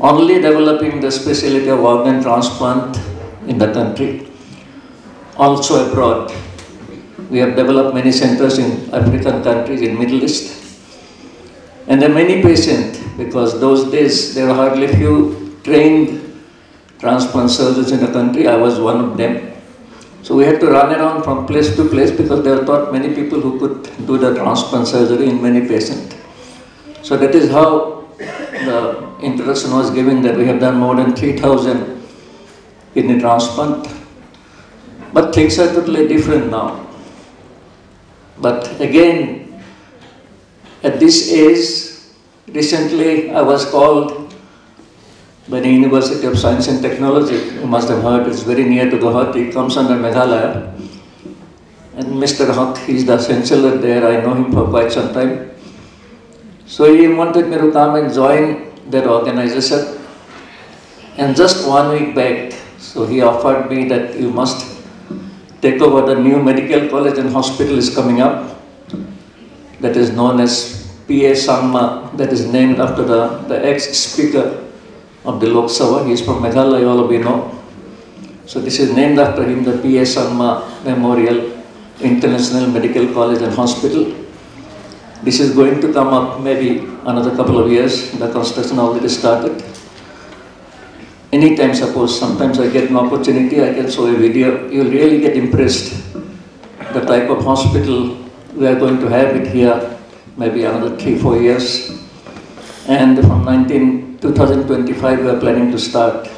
only developing the specialty of organ transplant in the country, also abroad. We have developed many centers in African countries, in Middle East. And there are many patients, because those days there were hardly few trained transplant surgeons in the country. I was one of them. So we had to run around from place to place because there were not many people who could do the transplant surgery in many patients. So that is how the introduction was given, that we have done more than 3,000 kidney transplant. But things are totally different now. But again, at this age, recently I was called by the University of Science and Technology. You must have heard, it's very near to Guwahati, it comes under Meghalaya. And Mr. Haq, he's the chancellor there, I know him for quite some time. So he wanted me to come and join that organization. And just 1 week back, so he offered me that you must take over the new medical college and hospital is coming up. That is known as P.A. Sangma, that is named after the ex-speaker of the Lok Sabha. He is from Meghalaya, all of you know. So this is named after him, the P.A. Sangma Memorial International Medical College and Hospital. This is going to come up maybe another couple of years. The construction already started. Anytime, suppose, sometimes I get an opportunity, I can show a video. You'll really get impressed. The type of hospital we are going to have it here, maybe another 3-4 years. And from 2025, we are planning to start.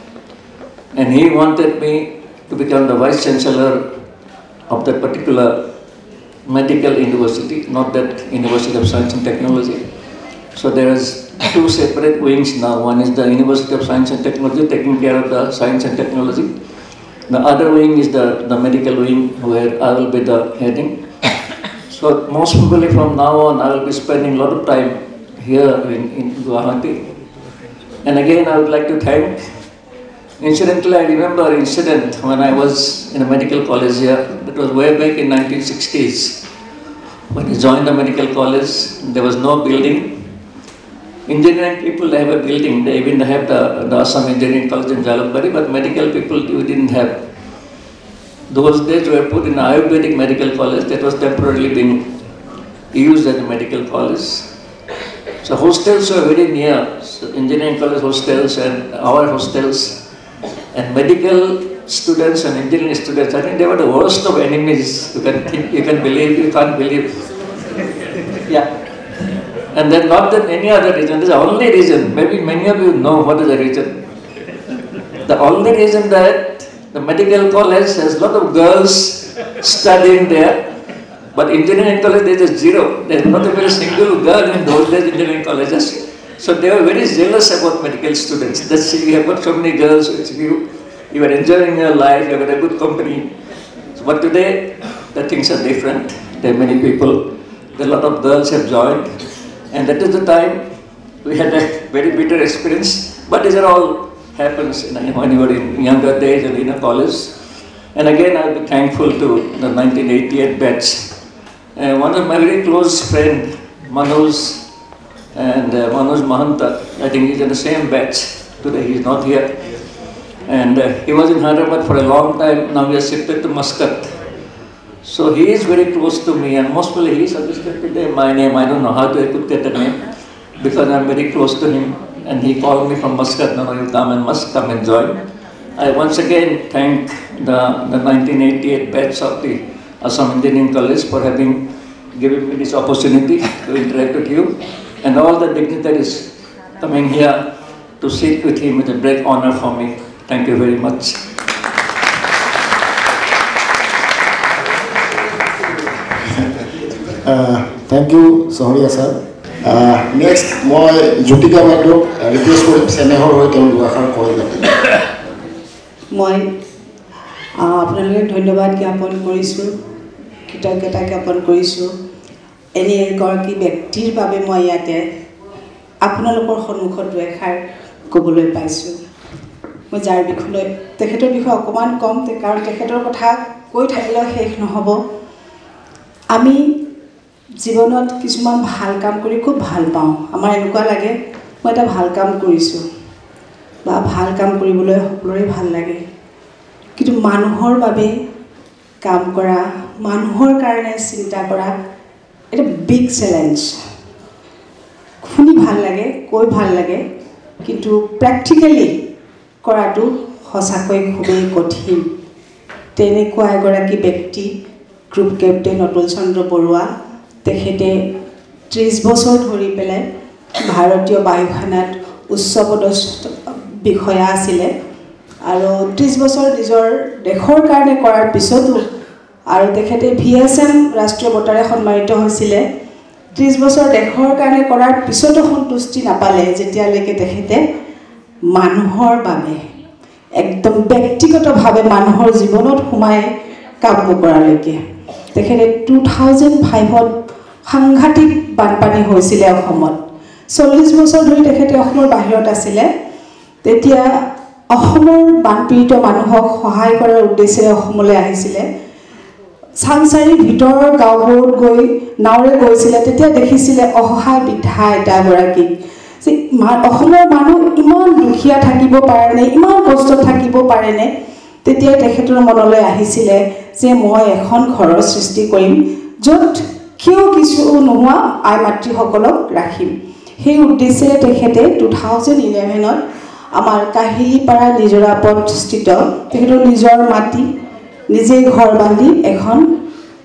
And he wanted me to become the Vice Chancellor of that particular medical university, not that University of Science and Technology. So there is 2 separate wings now. One is the University of Science and Technology, taking care of the science and technology. The other wing is the medical wing, where I will be the heading. So most probably from now on, I will be spending a lot of time here in Guwahati. And again, I would like to thank. Incidentally, I remember an incident when I was in a medical college here. That was way back in 1960s. When I joined the medical college, there was no building. Engineering people, they have a building. They even have the Assam Engineering College in Jalabari, but medical people, we didn't have. Those days were put in Ayurvedic medical college that was temporarily being used as a medical college. So hostels were very near. So engineering college hostels and our hostels. And medical students and engineering students, I think they were the worst of enemies. You can think, you can believe, you can't believe. Yeah. And then not that any other reason, this is the only reason. Maybe many of you know what is the reason. The only reason that the medical college has a lot of girls studying there, but engineering college there is 0. There is not even a single girl in those days engineering colleges. So they were very jealous about medical students. That's you have got so many girls, you are enjoying your life, you have got a good company. But today, the things are different. There are many people, a lot of girls have joined. And that is the time we had a very bitter experience. But these are all happens when you are in younger days and in a college. And again, I will be thankful to the 1988 batch. One of my very close friend, Manoj, and Manoj Mahanta, I think he's in the same batch. Today he is not here. And he was in Hyderabad for a long time. Now he has shifted to Muscat. So he is very close to me, and most probably he suggested today my name. I don't know how I could get the name, because I'm very close to him. And he called me from Muscat. No, you must come and join. I once again thank the 1988 batch of the Assam Engineering College for having given me this opportunity to interact with you, and all the dignitaries coming here to sit with him is a great honor for me. Thank you very much. Thank you, Sohria sir. Next, moi Jutika Madok request for Senehor Hotel Wakar Koil. মই আপোনালোকে ধন্যবাদ জ্ঞাপন কৰিছোঁ, কৃতজ্ঞতা জ্ঞাপন কৰিছোঁ। এনে এগৰাকী ব্যক্তিৰ বাবে মই ইয়াতে আপোনালোকৰ সন্মুখত দুএষাৰ ক'বলৈ পাইছোঁ। মই যাৰ বিষয়ে তেখেতৰ বিষয়ে অকণমান কম, কাৰণ তেখেতৰ কথা কৈ থাকিলেও শেষ নহ'ব। আমি জীৱনত কিছুমান ভাল কাম কৰি খুব ভাল পাওঁ। আমাৰ এনেকুৱা লাগে মই এটা ভাল কাম কৰিছোঁ বা ভাল কাম কৰিবলৈ সকলোৰে ভাল লাগে, কিন্তু মানুহৰ বাবে কাম কৰা, মানুহৰ কাৰণে চিন্তা কৰা এটা বিগ চেলেঞ্জ। শুনি ভাল লাগে, কৈ ভাল লাগে, কিন্তু প্ৰেক্টিকেলি কৰাটো সঁচাকৈ খুবেই কঠিন। তেনেকুৱা এগৰাকী ব্যক্তি গ্ৰুপ কেপ্টেইন অতুল চন্দ্ৰ বৰুৱা। তেখেতে 30 বছৰ ধৰি পেলাই ভাৰতীয় বায়ুসেনাত উচ্চপদস্থ বিষয়া আছিলে, আৰু 30 বছৰ নিজৰ দেশৰ কাৰণে কৰাৰ পিছতো, আৰু তেখেতে VSM ৰাষ্ট্ৰীয় বঁটাৰে সন্মানিত হৈছিলে। 30 বছৰ দেশৰ কাৰণে কৰাৰ পিছতো সন্তুষ্টি নাপালে, যেতিয়ালৈকে তেখেতে মানুহৰ বাবে একদম ব্যক্তিগতভাৱে মানুহৰ জীৱনত সোমাই কাম নকৰালৈকে। তেখেতে 2005ত সাংঘাতিক বানপানী হৈছিলে অসমত। 40 বছৰ ধৰি তেখেতে অসমৰ বাহিৰত আছিলে। তেতিয়া অসমৰ বানপীড়িত মানুহক সহায় কৰাৰ উদ্দেশ্যে অসমলৈ আহিছিলে। চাংচাৰীৰ ভিতৰৰ গাঁওবোৰত গৈ নাওৰে গৈছিলে। তেতিয়া দেখিছিলে অসহায় বৃদ্ধা আইতা এগৰাকীক, যে অসমৰ মানুহ ইমান দুখীয়া থাকিব পাৰেনে, ইমান কষ্ট থাকিব পাৰেনে। তেতিয়াই তেখেতৰ মনলৈ আহিছিলে যে মই এখন ঘৰৰ সৃষ্টি কৰিম, য'ত কিয় কিছু নোহোৱা আই মাতৃসকলক ৰাখিম। সেই উদ্দেশ্যে তেখেতে 2011ত আমাৰ কাহিলীপাৰা নিজৰাপথ স্থিত তেখেতৰ নিজৰ মাটি নিজেই ঘৰ বান্ধি এখন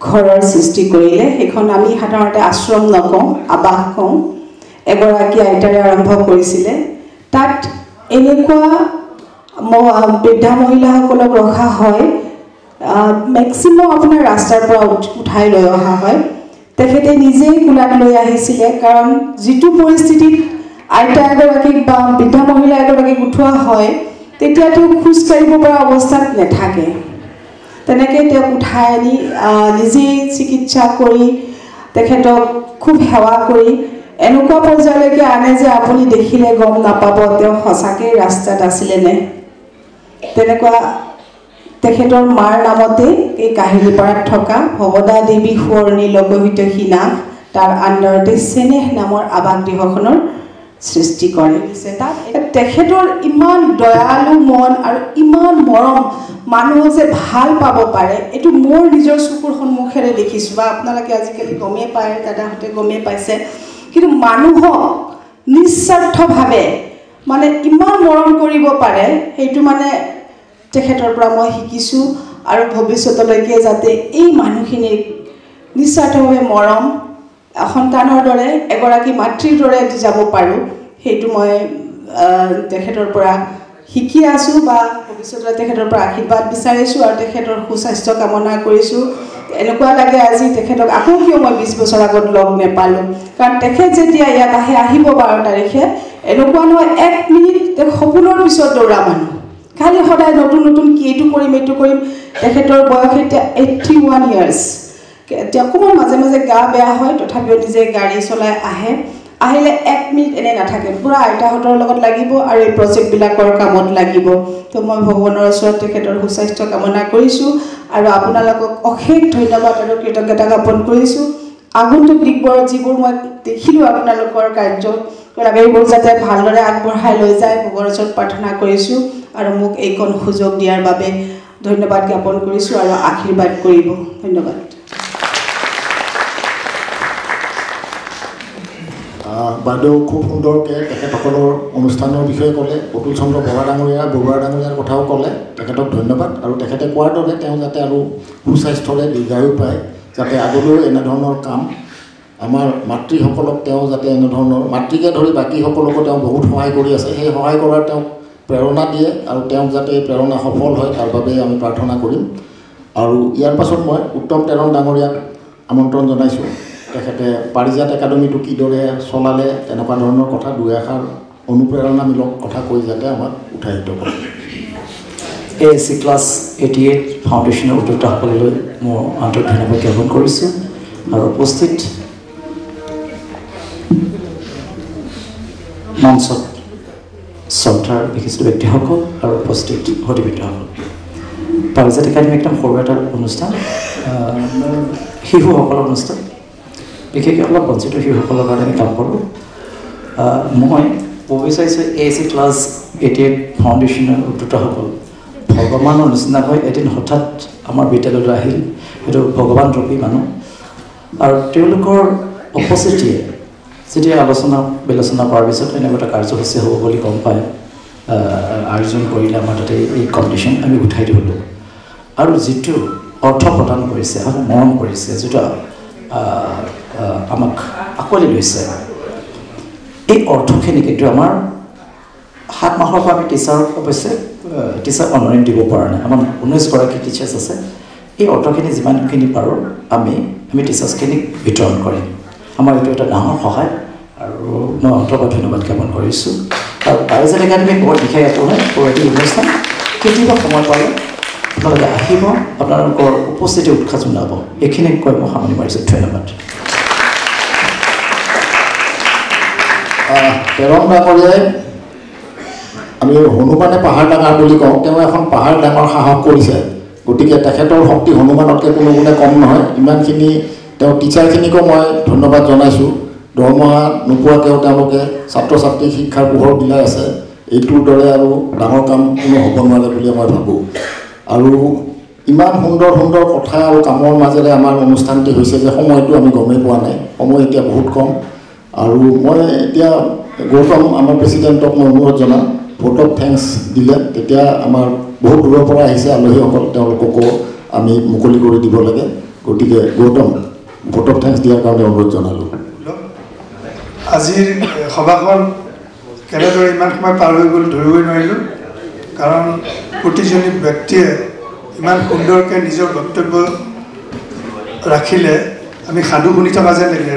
ঘৰৰ সৃষ্টি কৰিলে। সেইখন আমি সাধাৰণতে আশ্ৰম নকওঁ, আৱাস কওঁ। এগৰাকী আইতাৰে আৰম্ভ কৰিছিলে। তাত এনেকুৱা বৃদ্ধা মহিলাসকলক ৰখা হয়, মেক্সিমাম আপোনাৰ ৰাস্তাৰ পৰা উঠাই লৈ অহা হয়। তেখেতে নিজেই কোলাত লৈ আহিছিলে, কাৰণ যিটো পৰিস্থিতিত আইতা এগৰাকীক বা বৃদ্ধা মহিলা এগৰাকীক উঠোৱা হয়, তেতিয়া তেওঁ খোজকাঢ়িব পৰা অৱস্থাত নাথাকে। তেনেকৈ তেওঁক উঠাই আনি নিজেই চিকিৎসা কৰি তেখেতক খুব সেৱা কৰি এনেকুৱা পৰ্যায়লৈকে আনে যে আপুনি দেখিলে গম নাপাব তেওঁ সঁচাকৈ ৰাস্তাত আছিলে নে। তেনেকুৱা তেখেতৰ মাৰ নামতে এই কাহিলীপাৰাত থকা ভৱদা দেৱী সোঁৱৰণী লোকহিতৈষী নাথ, তাৰ আণ্ডাৰতে চেনেহ নামৰ আৱাস গৃহখনৰ সৃষ্টি কৰে। তাত তেখেতৰ ইমান দয়ালু মন আৰু ইমান মৰম, মানুহ যে ভাল পাব পাৰে, এইটো মোৰ নিজৰ চকুৰ সন্মুখেৰে দেখিছোঁ, বা আপোনালোকে আজিকালি গমেই পায়, দাদাহঁতে গমেই পাইছে। কিন্তু মানুহক নিস্বাৰ্থভাৱে মানে ইমান মৰম কৰিব পাৰে, সেইটো মানে তেখেতৰ পৰা মই শিকিছোঁ। আৰু ভৱিষ্যতলৈকে যাতে এই মানুহখিনিক নিস্বাৰ্থভাৱে মৰম, সন্তানৰ দৰে এগৰাকী মাতৃৰ দৰে যাব পাৰোঁ, সেইটো মই তেখেতৰ পৰা শিকি আছোঁ, বা ভৱিষ্যতলৈ তেখেতৰ পৰা আশীৰ্বাদ বিচাৰিছোঁ আৰু তেখেতৰ সুস্বাস্থ্য কামনা কৰিছোঁ। এনেকুৱা লাগে আজি তেখেতক আকৌ কিয় মই 20 বছৰ আগত লগ নাপালোঁ, কাৰণ তেখেত যেতিয়া ইয়াত আহিব 12 তাৰিখে, এনেকুৱা নহয় 1 মিনিট তেওঁ সপোনৰ পিছত দৌৰা মানুহ, খালি সদায় নতুন নতুন কি এইটো কৰিম এইটো কৰিম। তেখেতৰ বয়স এতিয়া 81 ইয়াৰ্ছ। এতিয়া অকণমান মাজে মাজে গা বেয়া হয়, তথাপিও নিজে গাড়ী চলাই আহে। আহিলে 1 মিনিট এনে নাথাকে, পুৰা আইতাহঁতৰ লগত লাগিব আৰু এই প্ৰজেক্টবিলাকৰ কামত লাগিব। তো মই ভগৱানৰ ওচৰত তেখেতৰ সুস্বাস্থ্য কামনা কৰিছোঁ আৰু আপোনালোকক অশেষ ধন্যবাদ আৰু কৃতজ্ঞতা জ্ঞাপন কৰিছোঁ। আগন্তুক দিশবোৰত যিবোৰ মই দেখিলোঁ আপোনালোকৰ কাৰ্যকলাপ, এইবোৰ যাতে ভালদৰে আগবঢ়াই লৈ যায় ভগৱানৰ ওচৰত প্ৰাৰ্থনা কৰিছোঁ। আৰু মোক এইকণ সুযোগ দিয়াৰ বাবে ধন্যবাদ জ্ঞাপন কৰিছোঁ আৰু আশীৰ্বাদ কৰিব ধন্যবাদ বাইদেউ খুব সুন্দৰকৈ তেখেতসকলৰ অনুষ্ঠানৰ বিষয়ে ক'লে অতুল চন্দ্ৰ বৰুৱা ডাঙৰীয়াৰ কথাও ক'লে তেখেতক ধন্যবাদ আৰু তেখেতে কোৱাৰ দৰে তেওঁ যাতে আৰু সুস্বাস্থ্যৰে দীৰ্ঘায়ু পায় যাতে আগলৈও এনেধৰণৰ কাম আমাৰ মাতৃসকলক তেওঁ যাতে এনেধৰণৰ মাতৃকে ধৰি বাকীসকলকো তেওঁ বহুত সহায় কৰি আছে সেই সহায় কৰাৰ তেওঁক প্ৰেৰণা দিয়ে আৰু তেওঁক যাতে এই প্ৰেৰণা সফল হয় তাৰ বাবে আমি প্ৰাৰ্থনা কৰিম আৰু ইয়াৰ পাছত মই উত্তম তেৰণ ডাঙৰীয়াক আমন্ত্ৰণ জনাইছোঁ তেখেতে পাৰিজাত একাডেমীটো কিদৰে চলালে তেনেকুৱা ধৰণৰ কথা দুই এষাৰ অনুপ্ৰেৰণামূলক কথা কৈ যাতে আমাক উৎসাহিত কৰে ASC ক্লাছ 88 ফাউণ্ডেশ্যনৰ উদ্যোক্তাসকললৈ মই আন্তৰিক ধন্যবাদ জ্ঞাপন কৰিছোঁ আৰু উপস্থিত মঞ্চত শ্ৰদ্ধাৰ বিশিষ্ট ব্যক্তিসকল আৰু উপস্থিত সতীবৃন্দসকল পাৰিজাত একাডেমী একদম সৰু এটা অনুষ্ঠান শিশুসকলৰ অনুষ্ঠান বিশেষকৈ অলপ বঞ্চিত শিশুসকলৰ কাৰণে আমি কাম কৰোঁ মই ক'ব বিচাৰিছোঁ ASC ক্লাছ 88 ফাউণ্ডেশ্যনৰ উদ্যোক্তাসকল ভগৱানৰ নিচিনা হয় এদিন হঠাৎ আমাৰ বিদ্যালয়লৈ আহিল সেইটো ভগৱান ৰূপী মানুহ আৰু তেওঁলোকৰ উপস্থিতিয়ে যেতিয়া আলোচনা বিলোচনা কৰাৰ পিছত এনেকুৱা এটা কাৰ্যসূচী হ'ব বুলি গম পায় আয়োজন কৰিলে আমাৰ তাতে এই কম্পিটিশ্যন আমি উঠাই দিলোঁ আৰু যিটো অৰ্থ প্ৰদান কৰিছে আৰু মৰম কৰিছে যিটো আমাক আঁকোৱালি লৈছে এই অৰ্থখিনি কিন্তু আমাৰ 7 মাহৰ পৰা আমি টিচাৰ অনাৰিং দিব পৰা নাই আমাৰ 19গৰাকী টিচাৰ্ছ আছে এই অৰ্থখিনি যিমানখিনি পাৰোঁ আমি টিচাৰ্ছখিনিক বিতৰণ কৰিম আমাৰ এইটো এটা ডাঙৰ সহায় আৰু মই অন্তৰপৰা ধন্যবাদ জ্ঞাপন কৰিছোঁ আৰু পাৰিজাত একাডেমী বৰ বিশেষ একো নাই এটি অনুষ্ঠান কেতিয়াবা সময় পালে আপোনালোকে আহিব আপোনালোকৰ উপস্থিতি উৎসাহ জনাব এইখিনি কৈ মই সামৰণি মাৰিছোঁ ধন্যবাদ তেৰণ ডাঙৰীয়াই আমি হনুমানে পাহাৰ ডাঙৰ বুলি কওঁ তেওঁ এখন পাহাৰ ডাঙৰ সাহস কৰিছে গতিকে তেখেতৰ শক্তি হনুমানতকৈ কোনো গুণে কম নহয় ইমানখিনি তেওঁ টিচাৰখিনিকো মই ধন্যবাদ জনাইছোঁ দৰমহা নোপোৱাকৈও তেওঁলোকে ছাত্ৰ ছাত্ৰীক শিক্ষাৰ পোহৰ বিলাই আছে এইটোৰ দৰে আৰু ডাঙৰ কাম কোনো হ'ব নোৱাৰে বুলি মই ভাবোঁ আৰু ইমান সুন্দৰ সুন্দৰ কথা আৰু কামৰ মাজেৰে আমাৰ অনুষ্ঠানটি হৈছে যে সময়টো আমি গমেই পোৱা নাই সময় এতিয়া বহুত কম আৰু মই এতিয়া গৌতম আমাৰ প্ৰেচিডেণ্টক মই অনুৰোধ জনাম ভোট অফ থেংকছ দিলে তেতিয়া আমাৰ বহুত দূৰৰ পৰা আহিছে আলহীসকল তেওঁলোককো আমি মুকলি কৰি দিব লাগে গতিকে গৌতম ভোট অফ থেংকছ দিয়াৰ কাৰণে অনুৰোধ জনালোঁ আজিৰ সভাখন কেনেদৰে ইমান সময় পাৰ হৈ গ'ল ধৰিবই নোৱাৰিলোঁ কাৰণ প্ৰতিজনী ব্যক্তিয়ে ইমান সুন্দৰকৈ নিজৰ বক্তব্য ৰাখিলে আমি সাধু শুনি থকা যেন লাগিলে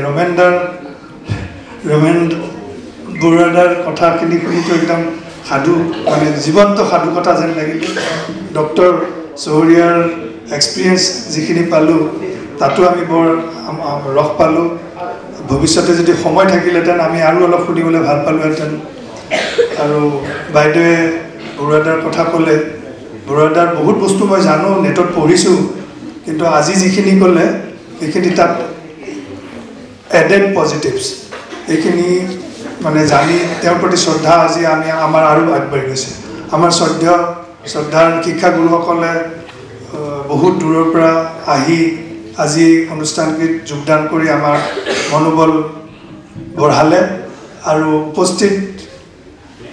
ৰমেন বৰুৱাৰ কথাখিনি শুনিতো একদম সাধু মানে জীৱন্ত সাধু কথা যেন লাগিলে ডক্টৰ চহৰীয়াৰ এক্সপিৰিয়েঞ্চ যিখিনি পালোঁ তাতো আমি বৰ ৰস পালোঁ ভৱিষ্যতে যদি সময় থাকিলেহেঁতেন আমি আৰু অলপ শুনিবলৈ ভাল পালোঁহেঁতেন আৰু বাইদেৱে বৰুৱাৰ কথা ক'লে বৰুৱাৰ বহুত বস্তু মই জানো নেটত পঢ়িছোঁ কিন্তু আজি যিখিনি ক'লে সেইখিনি তাত এডেড পজিটিভছ এইখিনি মানে জানি তেওঁৰ প্ৰতি শ্ৰদ্ধা আজি আমাৰ আৰু আগবাঢ়ি গৈছে আমাৰ শ্ৰদ্ধাৰ শিক্ষাগুৰুসকলে বহুত দূৰৰ পৰা আহি আজি অনুষ্ঠানটিত যোগদান কৰি আমাৰ মনোবল বঢ়ালে আৰু উপস্থিত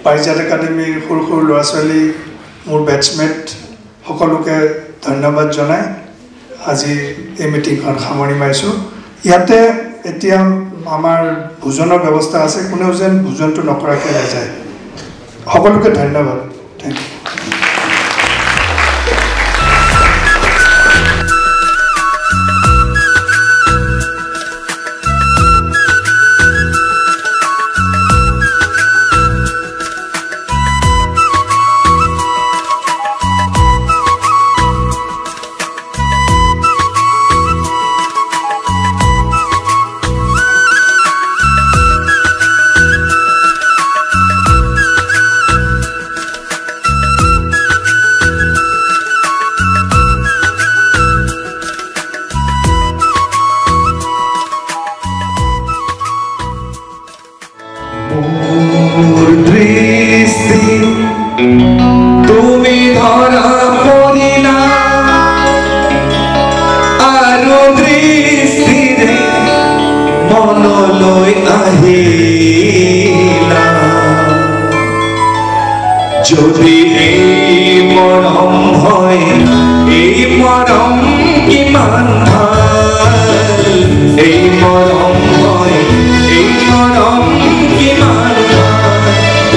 পাৰিজাত একাডেমীৰ সৰু সৰু ল'ৰা ছোৱালী মোৰ বেটছমেট সকলোকে ধন্যবাদ জনাই আজি এই মিটিংখন সামৰণি মাৰিছোঁ ইয়াতে এতিয়া আমাৰ ভোজনৰ ব্যৱস্থা আছে কোনেও যেন ভোজনটো নকৰাকৈ নাযায় সকলোকে ধন্যবাদ থেংক ইউ যদি এই মরম হয় এই মরম কিমান ভাল এই মরম হয় এই মরম কিমান ভাল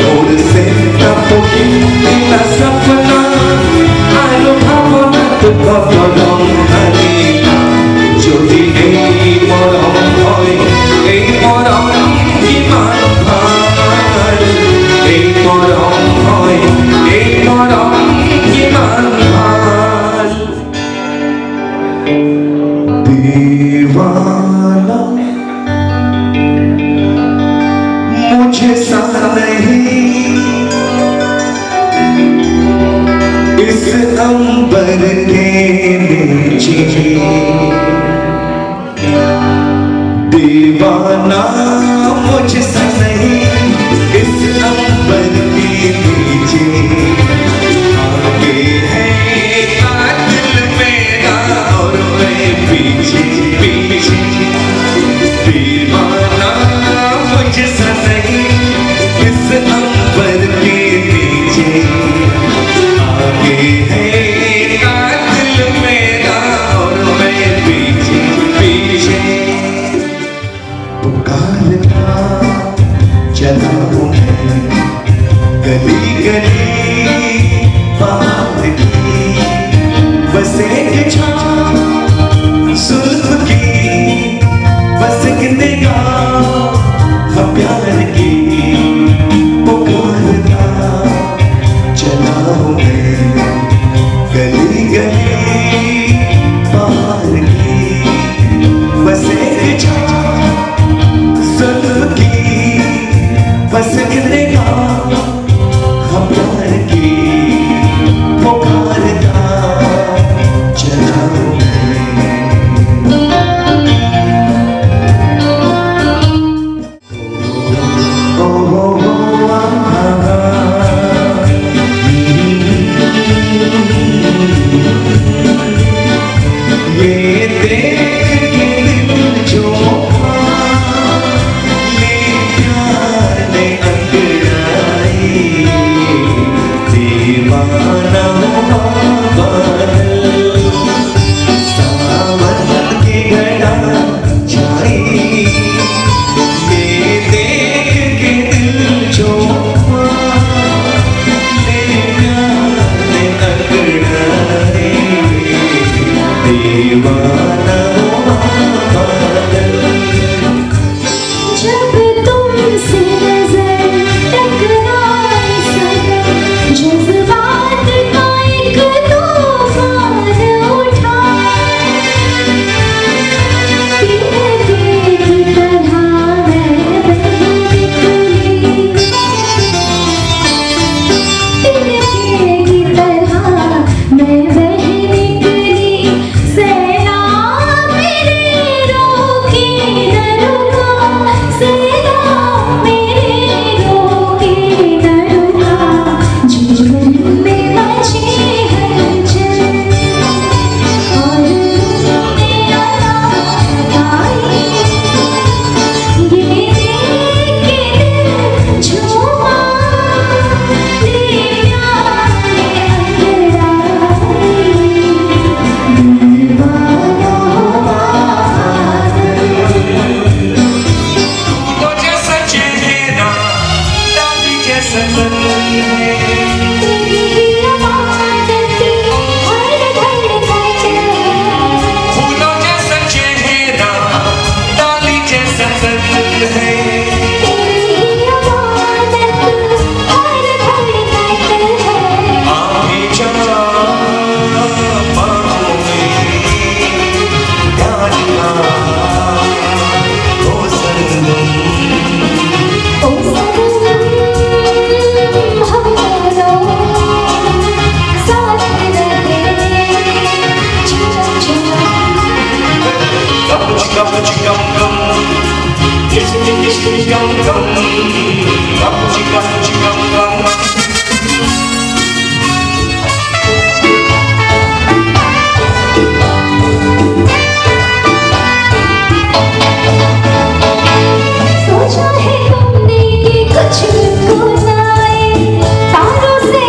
ওর সেটা পকি না সপনা আলো ভাবনাত কত রং হারি যদি এই মরম হয় এই মরম কিমান ভাল এই মরম হয় এই মরম কিমান ভাল दीवाना मुझे सा नहीं इस अंबर के नीचे दीवाना मुझे सा नहीं इस अंबर के नीचे आगे है कातिल मेरा और मैं पीछे पीछे दीवाना मुझे सा नहीं इस अंबर के नीचे आगे है कातिल मेरा और मैं पीछे पीछे पुकारता चला हूँ मैं गली गली बात की बस एक छाँव सुल्फ की बस एक निगाह प्यार की पुकारता चला हूँ मैं गली गली बाहर की बस एक छाँव सुल्फ की बस एक निगाह प्यार की पुकारता चला हूँ सोचा है तुमने ये कुछ को ना आए तारों से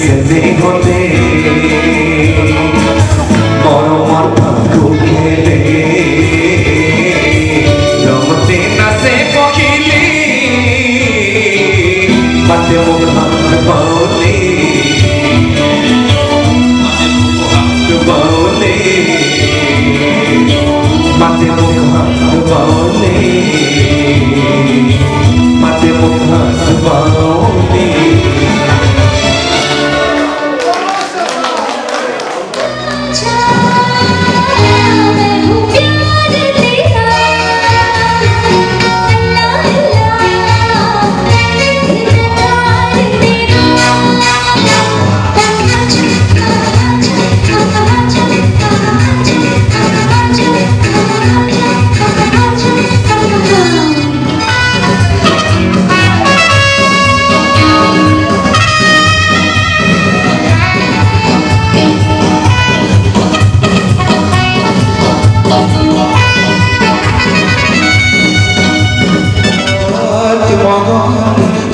খেলে হতে মরমর ফাঁকু খেলে রমতে নাচে পখিলে মাতে মুখ হাত বাউলে বাউলে মাতে মুখ হাত বাউলে মাতে মুখ হাত বাউলে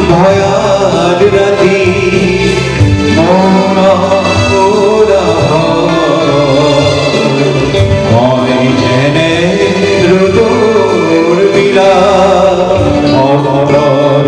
ভয়াল রাতি মন ওরা হয় জেনে রুদুর বিলা অমরর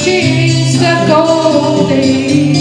She's the golden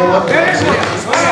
ধন্যবাদ।